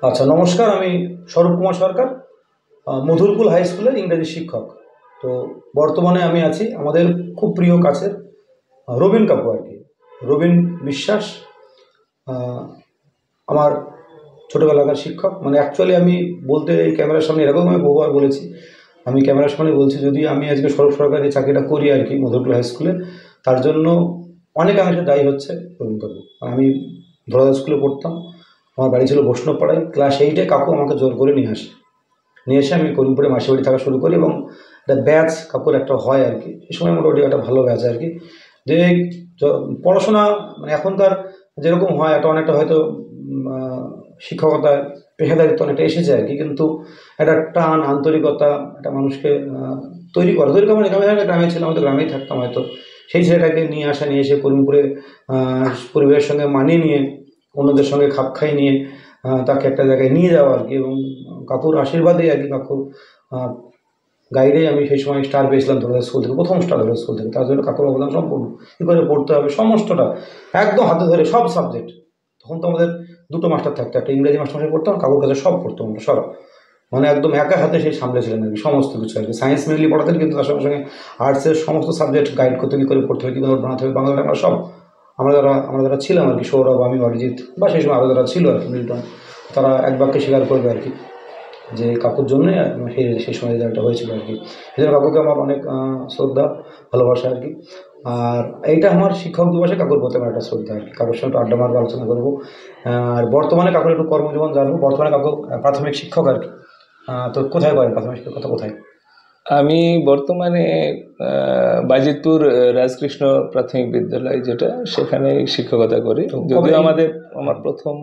আচ্ছা, নমস্কার। আমি স্বরূপ কুমার সরকার, মধুরকুল হাই স্কুলের ইংরেজি শিক্ষক। তো বর্তমানে আমি আছি আমাদের খুব প্রিয় কাছের রবীন কাকু আর কি, রবীন বিশ্বাস। আহ, আমার ছোটোবেলাকার শিক্ষক। মানে অ্যাকচুয়ালি আমি বলতে এই ক্যামেরার সামনে এরকম আমি বহুবার বলেছি, আমি ক্যামেরার সামনে বলছি, যদি আমি আজকে স্বরূপ সরকার এই চাকরিটা করি আর কি মধুরকুল হাই স্কুলে, তার জন্য অনেকাংশে দায়ী হচ্ছে রবীন কাকু। আমি ধরাদা স্কুলে পড়তাম, আমার বাড়ি ছিল বৈষ্ণবপাড়ায়। ক্লাস 8-এ কাকু আমাকে জোর করে নিয়ে এসে আমি করিমপুরে মাসির বাড়ি থাকা শুরু করি, এবং একটা ব্যাচ কাকুর একটা হয় আর কি, এই সময় মোটামুটি একটা ভালো ব্যাচ আর কি। যে পড়াশোনা মানে এখনকার যেরকম হয়, একটা অনেকটা হয়তো শিক্ষকতায় পেশাদারিত্ব অনেকটা এসেছে আর কি, কিন্তু একটা টান আন্তরিকতা, একটা মানুষকে তৈরি করা মানে গ্রামে গ্রামে ছিলাম, হয়তো গ্রামেই থাকতাম হয়তো, সেই ছেলেটাকে নিয়ে এসে করিমপুরে পরিবেশের সঙ্গে মানিয়ে নিয়ে, অন্যদের সঙ্গে খাপ খাইয়ে নিয়ে তাকে একটা জায়গায় নিয়ে যাওয়া আর কি। এবং কাকুর আশীর্বাদে আর কি, কাকুর গাইডে আমি সেই সময় স্টার পেয়েছিলাম ধরুন স্কুল থেকে, প্রথম স্টার ধরে স্কুল থেকে। তার জন্য কাকুর অবদান সম্পূর্ণ। কী করে পড়তে হবে সমস্তটা একদম হাতে ধরে, সব সাবজেক্ট। তখন তো আমাদের দুটো মাস্টার থাকতো, একটা ইংরেজি মাস্টার পড়তাম, কাকুর কাছে সব পড়তাম আমরা সব। মানে একদম একা হাতে সেই সামলেছিলেন আর কি সমস্ত কিছু আর কি। সায়েন্স মেনলি পড়াতেন, কিন্তু তার সঙ্গে সঙ্গে আর্টসের সমস্ত সাবজেক্ট গাইড করতে, কী করে পড়তে হবে, কী করে বানাতে হবে, বাংলা টাংলা সব। আমরা যারা ছিলাম আর কি, সৌরভ, আমি, অরিজিৎ, বা সেই সময় আরও যারা ছিল আর কি, মিল্টন, তারা এক বাক্যে স্বীকার করবে আর কি যে কাকুর জন্যে সেই সময় রেজাল্টটা হয়েছিল আর কি। সেই জন্য কাকুকে আমার অনেক শ্রদ্ধা, ভালোবাসা আর কি। আর এইটা আমার শিক্ষক দিবসে কাকুর প্রতি আমার একটা শ্রদ্ধা আর কি। কাকুর সঙ্গে একটু আড্ডা মারবো, আলোচনা করবো। আর বর্তমানে কাকুর একটু কর্মজীবন জানবো। বর্তমানে কাকু প্রাথমিক শিক্ষক আর কি। তো কোথায় করেন প্রাথমিক শিক্ষকতা, কোথায়? আমি বর্তমানে বাজিতপুর রাজকৃষ্ণ প্রাথমিক বিদ্যালয়, যেটা সেখানে শিক্ষকতা করি। যদিও আমার প্রথম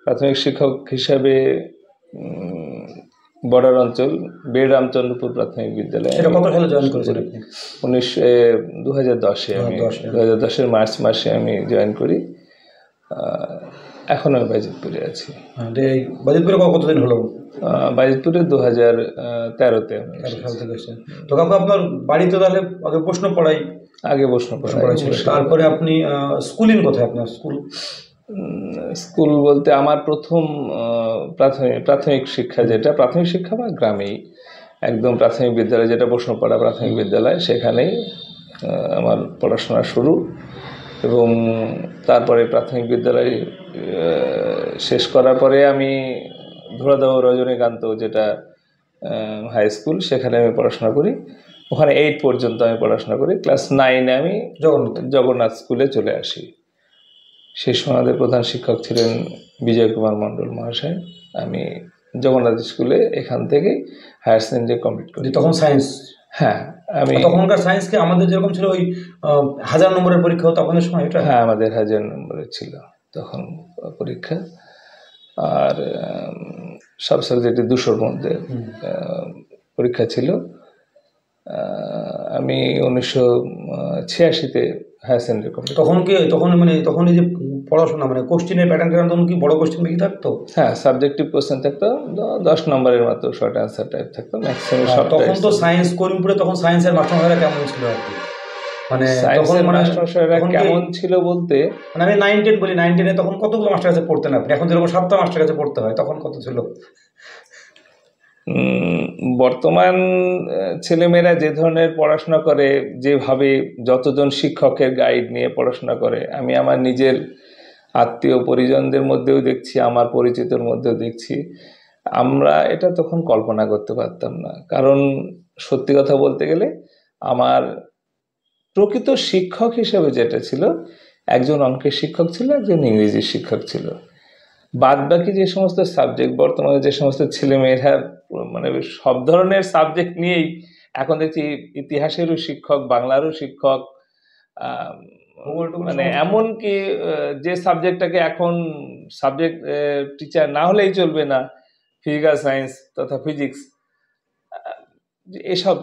প্রাথমিক শিক্ষক হিসাবে বর্ডার অঞ্চল বেড় রামচন্দ্রপুর প্রাথমিক বিদ্যালয়। এটা কত সালে জয়েন করেছেন আপনি? 2010-এ আমি 2010-এর মার্চ মাসে আমি জয়েন করি। এখন আমি বাজিতপুরে আছি। বাজিতপুরে কতদিন হলো? বাজিতপুরে 2013-তে সাল থেকে এসেছেন। তো কাকু আপনার বাড়িতে তাহলে আগে বৈষ্ণবপাড়ায়? আগে বৈষ্ণবপাড়ায় ছিল। তারপরে আপনি স্কুলিং কোথায় আপনার? স্কুল বলতে আমার প্রথম প্রাথমিক শিক্ষা, যেটা প্রাথমিক শিক্ষা আমার গ্রামেই, একদম প্রাথমিক বিদ্যালয়, যেটা বৈষ্ণবপাড়া প্রাথমিক বিদ্যালয়, সেখানেই আমার পড়াশোনা শুরু। এবং তারপরে প্রাথমিক বিদ্যালয় শেষ করার পরে আমি ধরাদা রজনীকান্ত, যেটা হাই স্কুল, সেখানে আমি পড়াশোনা করি। ওখানে 8 পর্যন্ত আমি পড়াশোনা করি। ক্লাস 9-এ আমি জগন্নাথ স্কুলে চলে আসি। সেই সময় আমাদের প্রধান শিক্ষক ছিলেন বিজয় কুমার মণ্ডল মহাশয়। আমি জগন্নাথ স্কুলে এখান থেকে হায়ার সেকেন্ডারি কমপ্লিট করি। তখন সায়েন্স? হ্যাঁ, আমি তখনকার সায়েন্সকে আমাদের যেরকম ছিল ওই 1000 নম্বরের পরীক্ষা হতো আপনাদের সময়, এটা? হ্যাঁ, আমাদের 1000 নম্বরের ছিল তখন পরীক্ষা। আর সব সাবজেক্টে 200-র মধ্যে পরীক্ষা ছিল। আমি 1986-তে হায়ার সেকেন্ডারি কমপ্লিট। তখন এই যে পড়াশোনা, মানে কোশ্চেনের প্যাটার্ন তখন কি বড় কোশ্চেন বেশি থাকতো? হ্যাঁ, সাবজেক্টিভ কোশ্চেন থাকতো, 10 নম্বরের মতো শর্ট অ্যান্সার টাইপ থাকতো ম্যাক্সিমাম। তখন তো সায়েন্স করিমপুরে, তখন সায়েন্সের মাস্টারমশাইরা কেমন ছিল আর কি? মানে সায়েন্সের মাস্টারমশাইরা কেমন ছিল বলতে, মানে আমি 9-10 বলি, 9-10-এ তখন কতগুলো মাস্টার কাছে পড়তেন আপনি? এখন যেরকম 7টা মাস্টার কাছে পড়তে হয়, তখন কত ছিল? বর্তমান ছেলেমেয়েরা যে ধরনের পড়াশোনা করে, যেভাবে যতজন শিক্ষকের গাইড নিয়ে পড়াশোনা করে, আমি আমার নিজের আত্মীয় পরিজনদের মধ্যেও দেখছি, আমার পরিচিতর মধ্যেও দেখছি, আমরা এটা তখন কল্পনা করতে পারতাম না। কারণ সত্যি কথা বলতে গেলে আমার প্রকৃত শিক্ষক হিসেবে যেটা ছিল, একজন অঙ্কের শিক্ষক ছিল, একজন ইংরেজির শিক্ষক ছিল। বাদ বাকি যে সমস্ত সাবজেক্ট, বর্তমানে যে সমস্ত ছেলেমেয়েরা মানে সব ধরনের সাবজেক্ট নিয়েই, এখন দেখছি ইতিহাসেরও শিক্ষক, বাংলারও শিক্ষক, মানে এমনকি যে সাবজেক্টটাকে এখন সাবজেক্ট টিচার না হলেই চলবে না, ফিজিক্যাল সায়েন্স তথা ফিজিক্স, এসব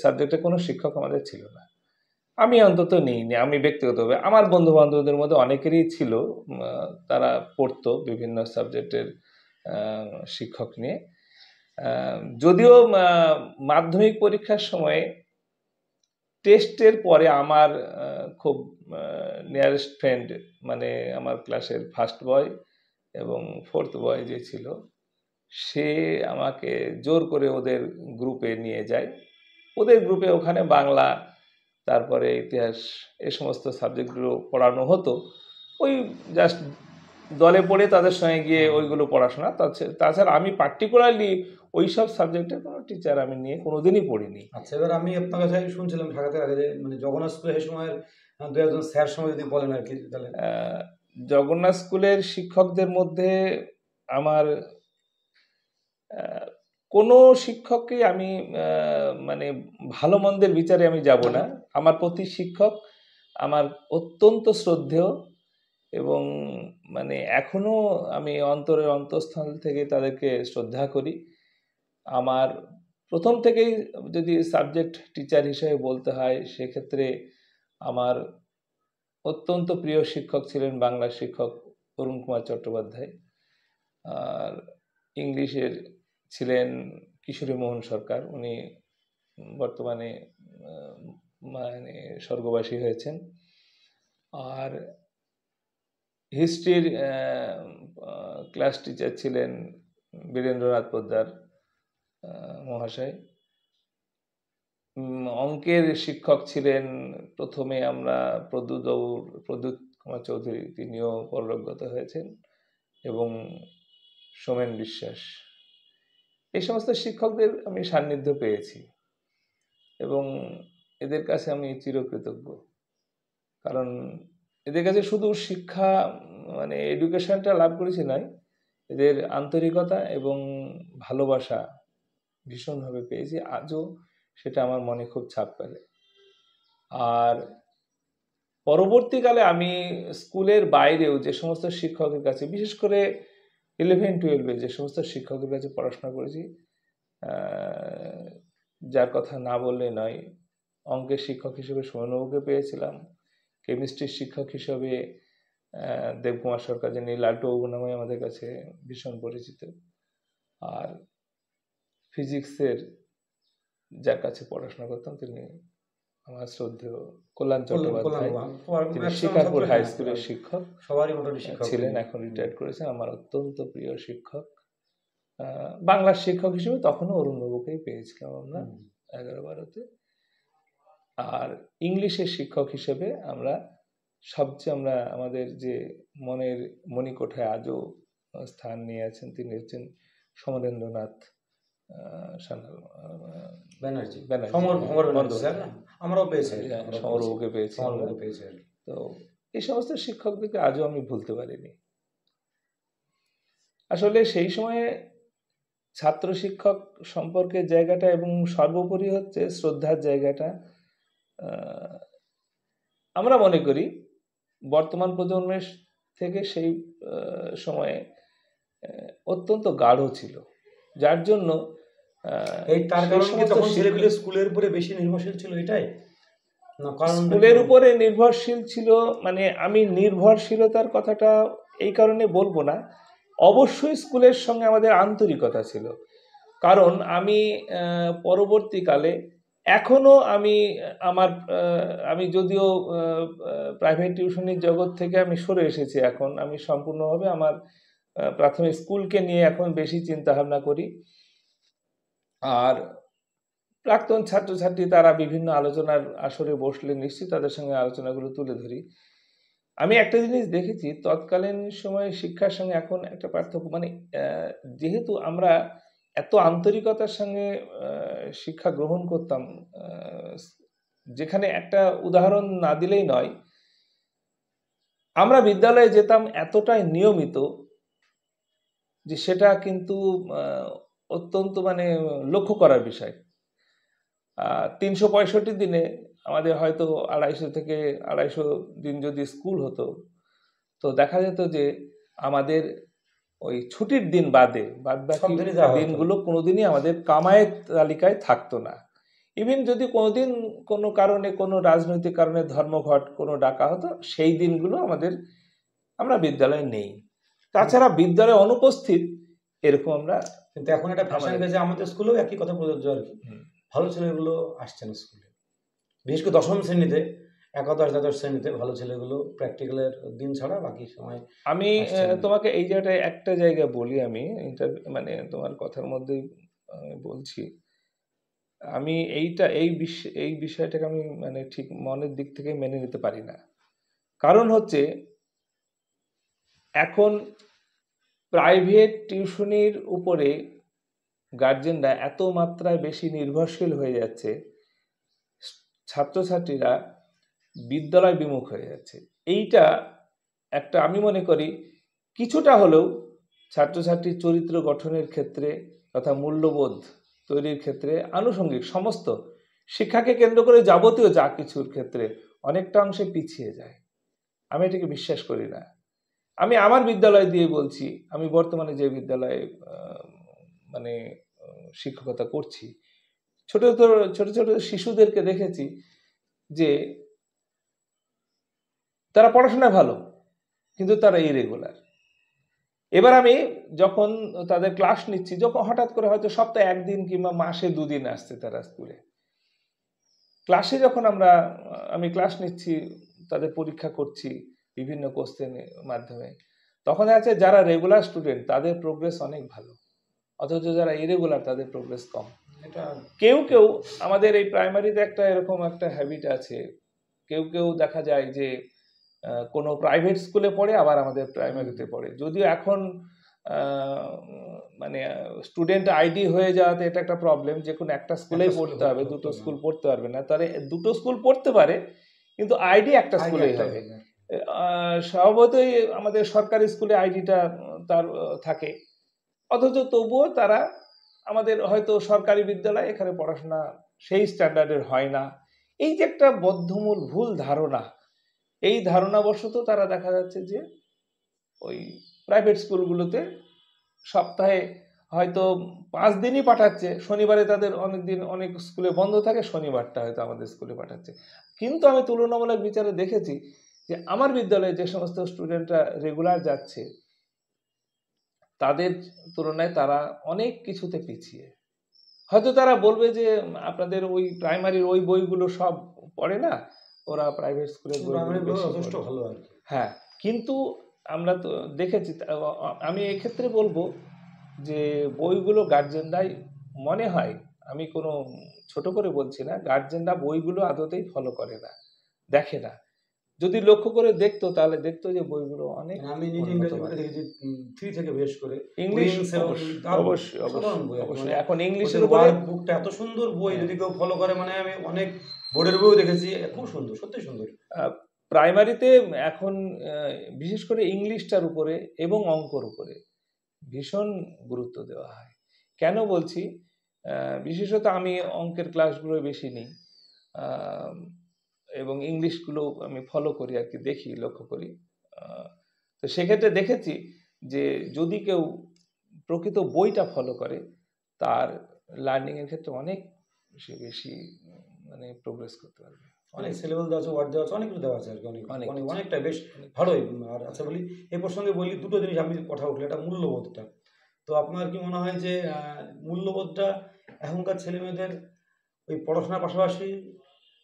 সাবজেক্টে কোনো শিক্ষক আমাদের ছিল না। আমি অন্তত নিইনি। আমি ব্যক্তিগতভাবে, আমার বন্ধু বান্ধবদের মধ্যে অনেকেরই ছিল, তারা পড়তো বিভিন্ন সাবজেক্টের শিক্ষক নিয়ে। যদিও মাধ্যমিক পরীক্ষার সময় টেস্টের পরে আমার খুব নিয়ারেস্ট ফ্রেন্ড, মানে আমার ক্লাসের ফার্স্ট বয়, এবং ফোর্থ বয় যে ছিল সে আমাকে জোর করে ওদের গ্রুপে নিয়ে যায়। ওদের গ্রুপে ওখানে বাংলা, তারপরে ইতিহাস, এই সমস্ত সাবজেক্টগুলো পড়ানো হতো। ওই জাস্ট দলে পড়ে তাদের সঙ্গে গিয়ে ওইগুলো পড়াশোনা। তাছাড়া আমি পার্টিকুলারলি ওই সব সাবজেক্টের কোনো টিচার আমি নিয়ে কোনোদিনই পড়িনি। আচ্ছা, এবার আমি আপনার কাছে শুনছিলাম ঢাকাতে আগে যে মানে জগন্নাথ স্কুলে সেই সময়ের দু একজন স্যার সময় যদি বলেন আর কি তাহলে। জগন্নাথ স্কুলের শিক্ষকদের মধ্যে আমার কোনো শিক্ষককে আমি মানে ভালো মন্দের বিচারে আমি যাব না। আমার প্রতি শিক্ষক আমার অত্যন্ত শ্রদ্ধেয় এবং মানে এখনো আমি অন্তরের অন্তঃস্থল থেকে তাদেরকে শ্রদ্ধা করি। আমার প্রথম থেকেই যদি সাবজেক্ট টিচার হিসেবে বলতে হয় সেক্ষেত্রে আমার অত্যন্ত প্রিয় শিক্ষক ছিলেন বাংলা শিক্ষক অরুণ কুমার চট্টোপাধ্যায়, আর ইংলিশের ছিলেন কিশোরী মোহন সরকার। উনি বর্তমানে মানে স্বর্গবাসী হয়েছেন। আর হিস্ট্রির ক্লাস টিচার ছিলেন বীরেন্দ্রনাথ পোদ্দার মহাশয়। অঙ্কের শিক্ষক ছিলেন প্রথমে আমরা প্রদ্যুৎ কুমার চৌধুরী, তিনিও পরলোকগত হয়েছেন, এবং সোমেন বিশ্বাস। এই সমস্ত শিক্ষকদের আমি সান্নিধ্য পেয়েছি এবং এদের কাছে আমি চিরকৃতজ্ঞ। কারণ এদের কাছে শুধু শিক্ষা মানে এডুকেশনটা লাভ করেছি নয়, এদের আন্তরিকতা এবং ভালোবাসা ভীষণভাবে পেয়েছি। আজও সেটা আমার মনে খুব ছাপ ফেলে। আর পরবর্তীকালে আমি স্কুলের বাইরেও যে সমস্ত শিক্ষকের কাছে, বিশেষ করে 11-12 যে সমস্ত শিক্ষকের কাছে পড়াশোনা করেছি, যার কথা না বললে নয়, অঙ্কের শিক্ষক হিসেবে সোমেনবাবুকে পেয়েছিলাম, কেমিস্ট্রির শিক্ষক হিসেবে দেবকুমার সরকার, যিনি লালটুবাবু নামে আমাদের কাছে ভীষণ পরিচিত, আর ফিজিক্সের যার কাছে পড়াশোনা করতাম তিনি আমার শ্রদ্ধেয় কল্যাণ চট্টোপাধ্যায়, তিনি শিকারপুর হাই স্কুলের শিক্ষক ছিলেন, এখন রিটায়ার্ড করেছেন। আমার অত্যন্ত প্রিয় শিক্ষক। বাংলার শিক্ষক হিসেবে তখনও অরুণবাবুকেই পেয়েছিলাম আমরা 11-12-তে। আর ইংলিশের শিক্ষক হিসেবে আমরা আমাদের যে মনের মণিকোঠায় আজও স্থান নিয়ে আছেন, তিনি হচ্ছেন সমরেন্দ্রনাথ ব্যানার্জি। সমরবাবুকে পেয়েছি। তো এই সমস্ত শিক্ষকদেরকে আজও আমি ভুলতে পারিনি। আসলে সেই সময়ে ছাত্র শিক্ষক সম্পর্কের জায়গাটা এবং সর্বোপরি হচ্ছে শ্রদ্ধার জায়গাটা, আমরা মনে করি বর্তমান প্রজন্মের থেকে সেই সময়ে অত্যন্ত গাঢ় ছিল, যার জন্য স্কুলের উপরে বেশি নির্ভরশীল ছিল। এটাই স্কুলের উপরে নির্ভরশীল ছিল, মানে আমি নির্ভরশীলতার কথাটা এই কারণে বলবো না, অবশ্যই স্কুলের সঙ্গে আমাদের আন্তরিকতা ছিল। কারণ আমি পরবর্তীকালে এখনো আমি যদিও প্রাইভেট টিউশনির জগৎ থেকে আমি সরে এসেছি, এখন আমি সম্পূর্ণভাবে আমার প্রাথমিক স্কুলকে নিয়ে এখন বেশি চিন্তা ভাবনা করি। আর প্রাক্তন ছাত্রছাত্রী তারা বিভিন্ন আলোচনার আসরে বসলে নিশ্চয়ই তাদের সঙ্গে আলোচনাগুলো তুলে ধরি। আমি একটা জিনিস দেখেছি, তৎকালীন সময়ে শিক্ষার সঙ্গে এখন একটা পার্থক্য, মানে যেহেতু আমরা এত আন্তরিকতার সঙ্গে শিক্ষা গ্রহণ করতাম, যেখানে একটা উদাহরণ না দিলেই নয়, আমরা বিদ্যালয়ে যেতাম এতটাই নিয়মিত যে সেটা কিন্তু অত্যন্ত মানে লক্ষ্য করার বিষয়। 365 দিনে আমাদের হয়তো 250 থেকে 250 দিন যদি স্কুল হতো, তো দেখা যেত যে আমাদের ওই ছুটির দিন বাদে বাকি দিনগুলো কোনোদিনই আমাদের কামায়ের তালিকায় থাকতো না। ইভেন যদি কোনোদিন কোনো কারণে, কোনো রাজনৈতিক কারণে ধর্মঘট কোনো ডাকা হতো, সেই দিনগুলো আমরা বিদ্যালয়ে নেই। তাছাড়া বিদ্যালয়ে অনুপস্থিত এরকম আমরা। কিন্তু এখন একটা ফ্যাশন গেছে, আমাদের স্কুলেও একই কথা প্রযোজ্য আর কি। ভালো ছেলেগুলো আসছে না স্কুলে, বিশেষ করে 10ম শ্রেণীতে একাদশ দ্বাদশ শ্রেণীতে ভালো ছেলেগুলো প্র্যাকটিক্যালের দিন ছাড়া বাকি সময় আমি আসছে না। তোমাকে এই জায়গাটায় একটা জায়গায় বলি, আমি মানে তোমার কথার মধ্যেই বলছি, আমি এই বিষয়টাকে আমি মানে ঠিক মনের দিক থেকে মেনে নিতে পারি না। কারণ হচ্ছে এখন প্রাইভেট টিউশনির উপরে গার্জেনরা এত মাত্রায় বেশি নির্ভরশীল হয়ে যাচ্ছে, ছাত্রছাত্রীরা বিদ্যালয় বিমুখ হয়ে যাচ্ছে। এইটা একটা, আমি মনে করি কিছুটা হলেও ছাত্রছাত্রীর চরিত্র গঠনের ক্ষেত্রে তথা মূল্যবোধ তৈরির ক্ষেত্রে আনুষঙ্গিক সমস্ত শিক্ষাকে কেন্দ্র করে যাবতীয় যা কিছুর ক্ষেত্রে অনেকটা অংশে পিছিয়ে যায়। আমি এটাকে বিশ্বাস করি না। আমি আমার বিদ্যালয় দিয়ে বলছি, আমি বর্তমানে যে বিদ্যালয়ে মানে শিক্ষকতা করছি, ছোট ছোট ছোট শিশুদেরকে দেখেছি যে তারা পড়াশোনায় ভালো, কিন্তু তারা ইরেগুলার। এবার আমি যখন তাদের ক্লাস নিচ্ছি, যখন হঠাৎ করে হয়তো সপ্তাহে একদিন কিংবা মাসে 2 দিন আসছে তারা স্কুলে, ক্লাসে যখন আমি ক্লাস নিচ্ছি, তাদের পরীক্ষা করছি বিভিন্ন কোশ্চেনের মাধ্যমে, তখন আছে যারা রেগুলার স্টুডেন্ট তাদের প্রোগ্রেস অনেক ভালো, অথচ যারা ইরেগুলার তাদের প্রোগ্রেস কম। এটা কেউ কেউ আমাদের এই প্রাইমারিতে একটা এরকম একটা হ্যাবিট আছে, কেউ কেউ দেখা যায় যে কোনো প্রাইভেট স্কুলে পড়ে আবার আমাদের প্রাইমারিতে পড়ে। যদিও এখন মানে স্টুডেন্ট আইডি হয়ে যাওয়াতে এটা একটা প্রবলেম, যে কোনো একটা স্কুলেই পড়তে হবে, দুটো স্কুল পড়তে পারবে না। তাহলে দুটো স্কুল পড়তে পারে কিন্তু আইডি একটা স্কুলেই হবে। স্বভাবতই আমাদের সরকারি স্কুলে আইডিটা তার থাকে, অথচ তবুও তারা আমাদের হয়তো সরকারি বিদ্যালয়, এখানে পড়াশোনা সেই স্ট্যান্ডার্ডের হয় না। এই যে একটা বদ্ধমূল ভুল ধারণা, এই ধারণাবশত তারা দেখা যাচ্ছে যে ওই প্রাইভেট স্কুলগুলোতে সপ্তাহে হয়তো 5 দিনই পাঠাচ্ছে, শনিবারে তাদের অনেক স্কুলে বন্ধ থাকে, শনিবারটা হয়তো আমাদের স্কুলে পাঠাচ্ছে। কিন্তু আমি তুলনামূলক বিচারে দেখেছি যে আমার বিদ্যালয়ে যে সমস্ত স্টুডেন্টরা রেগুলার যাচ্ছে, তাদের তুলনায় তারা অনেক কিছুতে পিছিয়ে। হয়তো তারা বলবে যে আপনাদের ওই প্রাইমারির ওই বইগুলো সব পড়ে না, ওরা প্রাইভেট স্কুলের বইগুলো বেশি যথেষ্ট পড়ে। ভালো আর কি। হ্যাঁ, কিন্তু আমরা তো দেখেছি, আমি এক্ষেত্রে বলবো যে বইগুলো গার্জেনরাই, মনে হয়, আমি কোনো ছোট করে বলছি না, গার্জেনরা বইগুলো আদতেই ফলো করে না, দেখে না। যদি লক্ষ্য করে দেখতো তাহলে দেখতো যে বইগুলো অনেক আমি নিজে উন্নত ইংরেজি বইটা মানের। দেখেছি, 3 থেকে বেশ করে ইংলিশ উইংস এবং দারুণ, অবশ্যই অসাধারণ বই আর কি। অবশ্যই মানে এখন ইংলিশের ওদের উপরে ওয়ার্ক বুকটা এত সুন্দর বই, যদি কেউ ফলো করে, মানে আমি অনেক বোর্ডের বইও দেখেছি, খুব সুন্দর, সত্যি সুন্দর। প্রাইমারিতে এখন বিশেষ করে ইংলিশটার উপরে এবং অঙ্কর উপরে ভীষণ গুরুত্ব দেওয়া হয়। কেন বলছি, বিশেষত আমি অঙ্কের ক্লাসগুলো বেশি নিই, এবং ইংলিশগুলো আমি ফলো করি আর কি, দেখি, লক্ষ্য করি। তো সেক্ষেত্রে দেখেছি যে যদি কেউ প্রকৃত বইটা ফলো করে, তার লার্নিং এর ক্ষেত্রে অনেক বেশি মানে প্রোগ্রেস করতে পারবে। অনেক সিলেবাস দেওয়া আছে, ওয়ার্ড দেওয়া আছে, অনেকগুলো দেওয়া আছে আর কি, অনেকটা বেশ ভালোই। আর আচ্ছা বলি, এই প্রসঙ্গে বলি দুটো জিনিস আমি কথা উঠলো, এটা মূল্যবোধটা। তো আপনার কি মনে হয় যে মূল্যবোধটা এখনকার ছেলেমেয়েদের ওই পড়াশোনার পাশাপাশি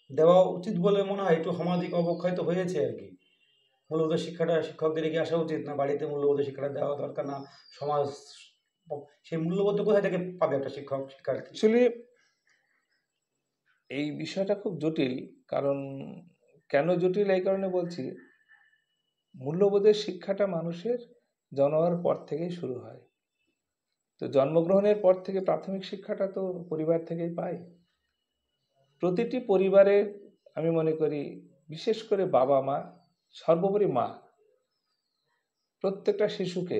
দেওয়া উচিত বলে মনে হয়? একটু সামাজিক অবক্ষয় তো হয়েছে আর কি। মূল্যবোধের শিক্ষাটা শিক্ষকদের এগিয়ে আসা উচিত, না বাড়িতে মূল্যবোধের শিক্ষাটা দেওয়া দরকার, না সমাজ সেই মূল্যবোধ কোথায় থেকে পাবে একটা শিক্ষক শিক্ষার্থী? অ্যাকচুয়ালি এই বিষয়টা খুব জটিল। কারণ কেন জটিল, এই কারণে বলছি, মূল্যবোধের শিক্ষাটা মানুষের জন্ম হওয়ার পর থেকেই শুরু হয়। তো জন্মগ্রহণের পর থেকে প্রাথমিক শিক্ষাটা তো পরিবার থেকেই পায়। প্রতিটি পরিবারে আমি মনে করি, বিশেষ করে বাবা মা, সর্বোপরি মা, প্রত্যেকটা শিশুকে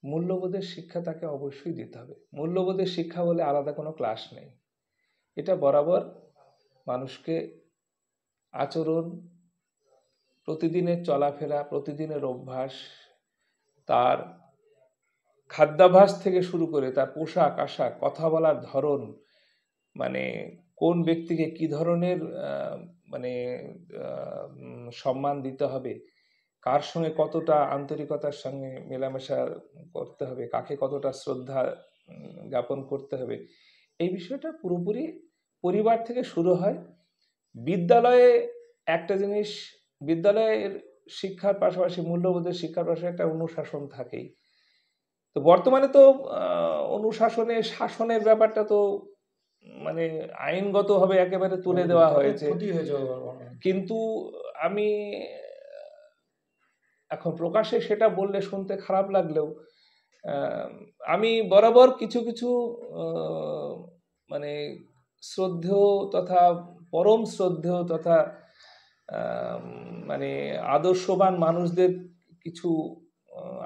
মূল্যবোধের শিক্ষা তাকে অবশ্যই দিতে হবে। মূল্যবোধের শিক্ষা বলে আলাদা কোনো ক্লাস নেই। এটা বরাবর মানুষকে আচরণ, প্রতিদিনের চলাফেরা, প্রতিদিনের অভ্যাস, তার খাদ্যাভ্যাস থেকে শুরু করে তার পোশাক আশাক, কথা বলার ধরন, মানে কোন ব্যক্তিকে কি ধরনের মানে সম্মান দিতে হবে, কার সঙ্গে কতটা আন্তরিকতার সঙ্গে মেলামেশা করতে হবে, কাকে কতটা শ্রদ্ধা জ্ঞাপন করতে হবে, এই বিষয়টা পুরোপুরি পরিবার থেকে শুরু হয়। বিদ্যালয়ে একটা জিনিস, বিদ্যালয়ের শিক্ষার পাশাপাশি মূল্যবোধের শিক্ষার পাশাপাশি একটা অনুশাসন থাকেই। তো বর্তমানে তো অনুশাসনে শাসনের ব্যাপারটা তো মানে আইনগতভাবে একেবারে তুলে দেওয়া হয়েছে, ক্ষতি হয়েছে। কিন্তু আমি এখন প্রকাশ্যে সেটা বললে শুনতে খারাপ লাগলেও আমি বরাবর কিছু কিছু মানে শ্রদ্ধেয় তথা পরম শ্রদ্ধেয় তথা মানে আদর্শবান মানুষদের কিছু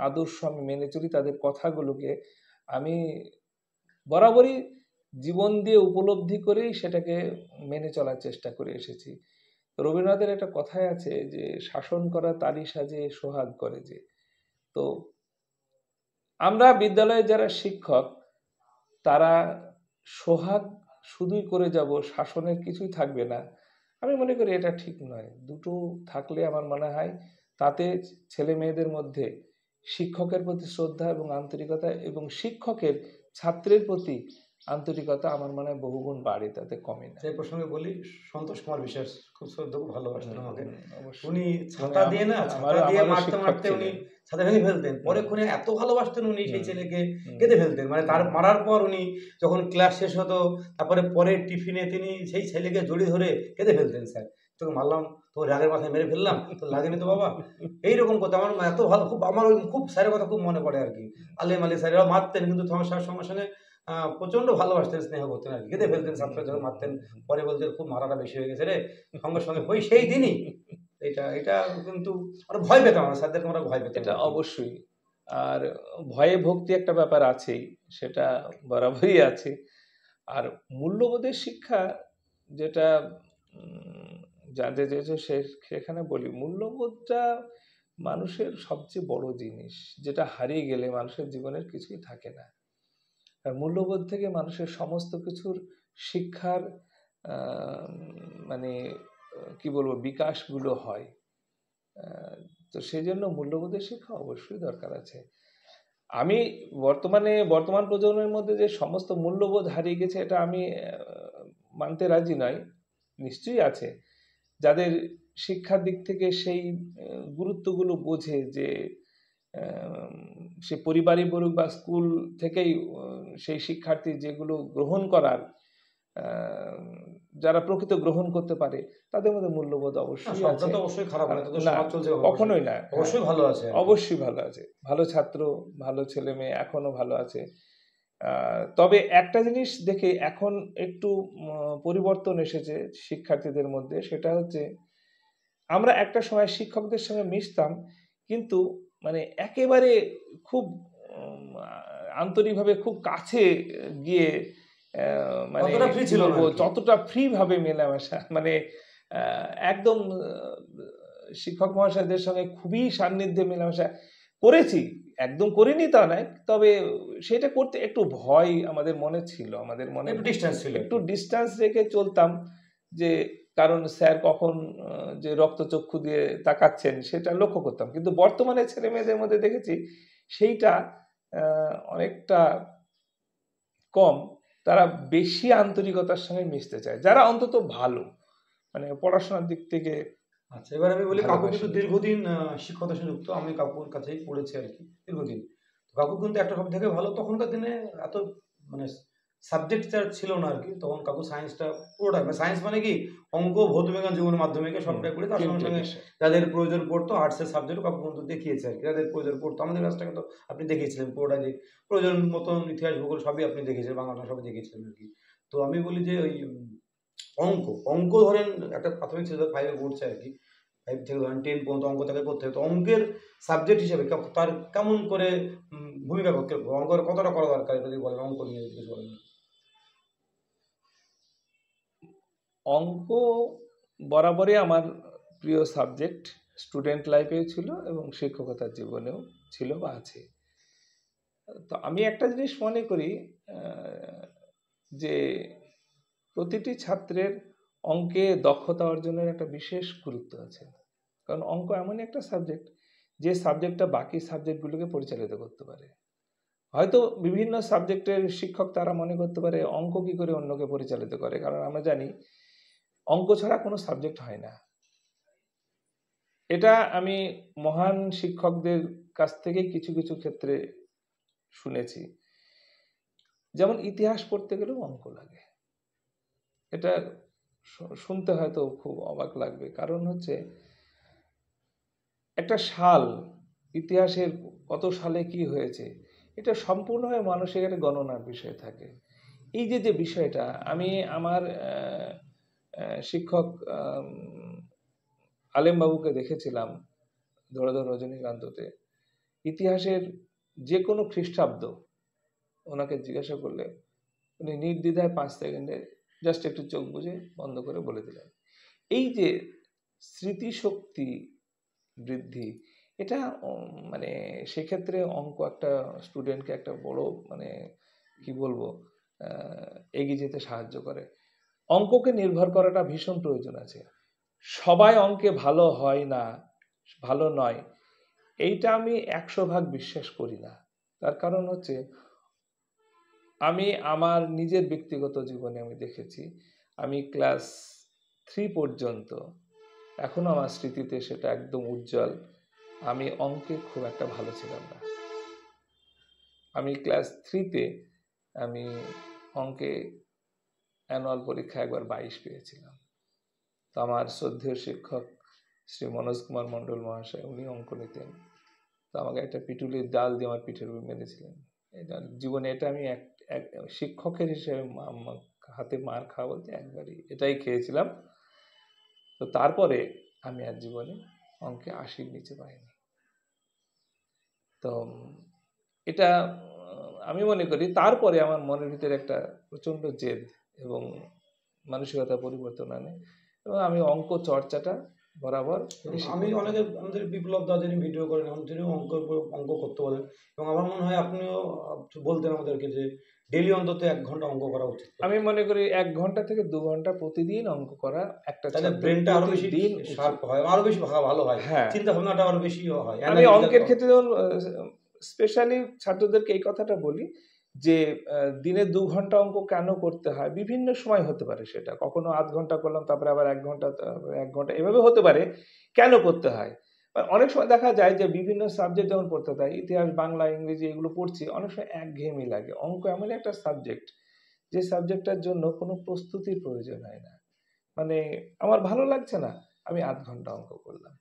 আদর্শ আমি মেনে চলি, তাদের কথাগুলোকে আমি বরাবরই জীবন দিয়ে উপলব্ধি করেই সেটাকে মেনে চলার চেষ্টা করে এসেছি। রবীন্দ্রনাথের একটা কথাই আছে যে শাসন করা তারই সাজে সোহাগ করে যে। তো আমরা বিদ্যালয়ে যারা শিক্ষক তারা সোহাগ শুধুই করে যাব, শাসনের কিছুই থাকবে না, আমি মনে করি এটা ঠিক নয়। দুটো থাকলে আমার মনে হয় তাতে ছেলে মেয়েদের মধ্যে শিক্ষকের প্রতি শ্রদ্ধা এবং আন্তরিকতা এবং শিক্ষকের ছাত্রের প্রতি আন্তরিকতা আমার মনে হয় বহুগুণ বাড়ে, তাতে কমে না। সেই প্রসঙ্গে বলি, সন্তোষ কুমার বিশ্বাস খুব শ্রদ্ধা, খুব ভালোবাসতেন আমাকে। অবশ্যই। উনি ছাতা দিয়ে মারতে মারতে উনি ছাতা ভেঙে ফেলতেন, পরে খুনে এত ভালোবাসতেন উনি সেই ছেলেকে, কেঁদে ফেলতেন। মানে তার মারার পর উনি যখন ক্লাস শেষ হতো তারপরে পরের টিফিনে তিনি সেই ছেলেকে জড়িয়ে ধরে কেঁদে ফেলতেন, স্যার তোকে মারলাম, তোর রাগের মাথায় মেরে ফেললাম, তো লাগেনি তো বাবা, এইরকম কথা। আমার এত ভালো, খুব আমার ওই খুব স্যারের কথা খুব মনে পড়ে আর কি। আলেম আলী স্যারেরা মারতেন কিন্তু সমস্যার সঙ্গে সঙ্গে প্রচন্ড ভালোবাসতেন, স্নেহ করতেন আর কি, কেঁদে ফেলতেন ছাত্র যখন মারতেন, পরে বলতেন খুব মারাটা বেশি হয়ে গেছে রে, সঙ্গে সঙ্গে ওই সেই দিনই। এটা এটা কিন্তু আমরা ভয় পেতাম, আমরা স্যারদেরকে আমরা ভয় পেতাম। এটা অবশ্যই। আর ভয়ে ভক্তি একটা ব্যাপার আছেই, সেটা বরাবরই আছে। আর মূল্যবোধের শিক্ষা যেটা জানতে চেয়েছে সেখানে বলি, মূল্যবোধটা মানুষের সবচেয়ে বড় জিনিস, যেটা হারিয়ে গেলে মানুষের জীবনের কিছুই থাকে না। আর মূল্যবোধ থেকে মানুষের সমস্ত কিছুর শিক্ষার মানে কি বলবো বিকাশগুলো হয়। তো সেই জন্য মূল্যবোধের শিক্ষা অবশ্যই দরকার আছে। আমি বর্তমান প্রজন্মের মধ্যে যে সমস্ত মূল্যবোধ হারিয়ে গেছে এটা আমি মানতে রাজি নই, নিশ্চয়ই আছে যাদের শিক্ষার দিক থেকে সেই গুরুত্বগুলো বোঝে, যে সে পরিবারই বলুক বা স্কুল থেকেই সেই শিক্ষার্থী যেগুলো গ্রহণ করার, যারা প্রকৃত গ্রহণ করতে পারে তাদের মধ্যে মূল্যবোধ অবশ্যই আছে। অবশ্যই খারাপ না, কখনোই না, অবশ্যই ভালো আছে, অবশ্যই ভালো আছে, ভালো ছাত্র ভালো ছেলে মেয়ে এখনো ভালো আছে। তবে একটা জিনিস দেখে এখন একটু পরিবর্তন এসেছে শিক্ষার্থীদের মধ্যে, সেটা হচ্ছে আমরা একটা সময় শিক্ষকদের সঙ্গে মিশতাম কিন্তু মানে একেবারে খুব আন্তরিকভাবে খুব কাছে গিয়ে মানে যতটা ফ্রি ভাবে মেলামেশা, মানে একদম শিক্ষক মহাশয়দের সঙ্গে খুবই সান্নিধ্যে মেলামেশা করেছি, একদম করিনি তা নয়, তবে সেটা করতে একটু ভয় আমাদের মনে ছিল, আমাদের মনে একটু ডিস্টেন্স রেখে চলতাম, যে কারণ স্যার কখন যে রক্তচক্ষু দিয়ে তাকাচ্ছেন সেটা লক্ষ্য করতাম। কিন্তু বর্তমানে ছেলে মেয়েদের মধ্যে দেখেছি সেইটা অনেকটা কম, তারা বেশি আন্তরিকতার সঙ্গে মিশতে চায়, যারা অন্তত ভালো মানে পড়াশোনার দিক থেকে। আচ্ছা, এবার আমি বলি, কাকু কিন্তু দীর্ঘদিন শিক্ষকতার সাথে যুক্ত, আমি কাকুর কাছেই পড়েছি আর কি দীর্ঘদিন। কাকু কিন্তু একটা সব থেকে ভালো, তখনকার দিনে এত মানে সাবজেক্ট ছিল না আর কি, তখন কাকু সায়েন্সটা পুরোটা, সায়েন্স মানে কি অঙ্ক, ভৌত বিজ্ঞান, জীবন মাধ্যমিকে সবটাই পড়ে, তার সঙ্গে সঙ্গে যাদের প্রয়োজন পড়তো আর্টসের সাবজেক্ট কাকু কিন্তু দেখিয়েছে আর কি, যাদের প্রয়োজন পড়তো। আমাদের কাছটাকে তো আপনি দেখিয়েছিলেন পুরোটা, যে প্রয়োজন মতন ইতিহাস ভূগোল সবই আপনি দেখিয়েছিলেন, বাংলা সবই দেখিয়েছিলেন আর কি। তো আমি বলি যে ওই অঙ্ক ধরেন একটা প্রাথমিক ছেলে 5-এ পড়ছে আর কি, 5 থেকে ধরেন 10 পর্যন্ত অঙ্ক তাকে করতে হবে, তো অঙ্কের সাবজেক্ট হিসেবে তার কেমন করে ভূমিকা করতে হবে, অঙ্কের কতটা করা দরকার যদি বলেন, অঙ্ক নিয়ে যদি কিছু বলেন। অঙ্ক বরাবরই আমার প্রিয় সাবজেক্ট, স্টুডেন্ট লাইফেও ছিল এবং শিক্ষকতার জীবনেও ছিল বা আছে। তো আমি একটা জিনিস মনে করি যে প্রতিটি ছাত্রের অঙ্কে দক্ষতা অর্জনের একটা বিশেষ গুরুত্ব আছে, কারণ অঙ্ক এমনই একটা সাবজেক্ট যে সাবজেক্টটা বাকি সাবজেক্টগুলোকে পরিচালিত করতে পারে। হয়তো বিভিন্ন সাবজেক্টের শিক্ষক তারা মনে করতে পারে অঙ্ক কি করে অন্যকে পরিচালিত করে, কারণ আমরা জানি অঙ্ক ছাড়া কোনো সাবজেক্ট হয় না। এটা আমি মহান শিক্ষকদের কাছ থেকেই কিছু কিছু ক্ষেত্রে শুনেছি। যেমন ইতিহাস পড়তে গেলেও অঙ্ক লাগে। এটা শুনতে হয়তো খুব অবাক লাগবে, কারণ হচ্ছে একটা সাল, ইতিহাসের কত সালে কি হয়েছে, এটা সম্পূর্ণভাবে মানুষের একটা গণনার বিষয় থাকে। এই যে যে বিষয়টা আমি আমার শিক্ষক আলেম বাবুকে দেখেছিলাম ধরে ধরে রজনীকান্ততে, ইতিহাসের যে কোনো খ্রিস্টাব্দ ওনাকে জিজ্ঞাসা করলে উনি নির্দ্বিধায় 5 সেকেন্ডে জাস্ট একটু চোখ বুজে বন্ধ করে বলে দিলেন। এই যে স্মৃতিশক্তি বৃদ্ধি, এটা মানে সেক্ষেত্রে অঙ্ক একটা স্টুডেন্টকে একটা বড় মানে কি বলবো এগিয়ে যেতে সাহায্য করে। অঙ্ককে নির্ভর করাটা ভীষণ প্রয়োজন আছে। সবাই অঙ্কে ভালো হয় না, ভালো নয়, এইটা আমি 100% বিশ্বাস করি না। তার কারণ হচ্ছে আমি আমার নিজের ব্যক্তিগত জীবনে আমি দেখেছি, আমি ক্লাস 3 পর্যন্ত, এখনো আমার স্মৃতিতে সেটা একদম উজ্জ্বল, আমি অঙ্কে খুব একটা ভালো ছিলাম না। আমি ক্লাস 3-তে আমি অঙ্কে অ্যানুয়াল পরীক্ষা একবার 22 পেয়েছিলাম। তো আমার শ্রদ্ধেয় শিক্ষক শ্রী মনোজ কুমার মণ্ডল মহাশয়, উনি অঙ্ক নিতেন। তো আমাকে একটা পিটুলির ডাল দিয়ে আমার পিঠের উপর মেরেছিলেন। এটা জীবনে, এটা আমি এক শিক্ষকের হিসেবে হাতে মার খাওয়া বলতে একবারই এটাই খেয়েছিলাম। তো তারপরে আমি আর জীবনে অঙ্কে 80-র নিচে পাইনি। তো এটা আমি মনে করি তারপরে আমার মনের ভিতরে একটা প্রচন্ড জেদ এবং মানসিকতা পরিবর্তন আনে, এবং আমি অঙ্ক চর্চাটা বরাবর। আমি অনেকে আমাদের বিপ্লব দা যিনি ভিডিও করেন এখন তিনিও অঙ্ক করতে বলেন, এবং আমার মনে হয় আপনিও বলতেন আমাদেরকে যে ডেইলি অন্তত 1 ঘন্টা অঙ্ক করা উচিত। আমি মনে করি 1 ঘন্টা থেকে 2 ঘন্টা প্রতিদিন অঙ্ক করা একটা তাহলে ব্রেনটা আরো বেশি শার্প হয়, আরো বেশি ভালো হয়, চিন্তা ভাবনাটা আরো বেশি হয়। আমি অঙ্কের ক্ষেত্রে যেমন স্পেশালি ছাত্রদেরকে এই কথাটা বলি যে দিনে 2 ঘন্টা অঙ্ক কেন করতে হয়, বিভিন্ন সময় হতে পারে, সেটা কখনো আধ ঘন্টা করলাম তারপরে আবার 1 ঘন্টা 1 ঘন্টা এভাবে হতে পারে। কেন করতে হয়, অনেক সময় দেখা যায় যে বিভিন্ন সাবজেক্ট যেমন পড়তে হয়, ইতিহাস, বাংলা, ইংরেজি এগুলো পড়ছি, অনেক সময় একঘেয়েমি লাগে। অঙ্ক এমন একটা সাবজেক্ট যে সাবজেক্টটার জন্য কোনো প্রস্তুতির প্রয়োজন হয় না, মানে আমার ভালো লাগছে না, আমি আধ ঘন্টা অঙ্ক করলাম।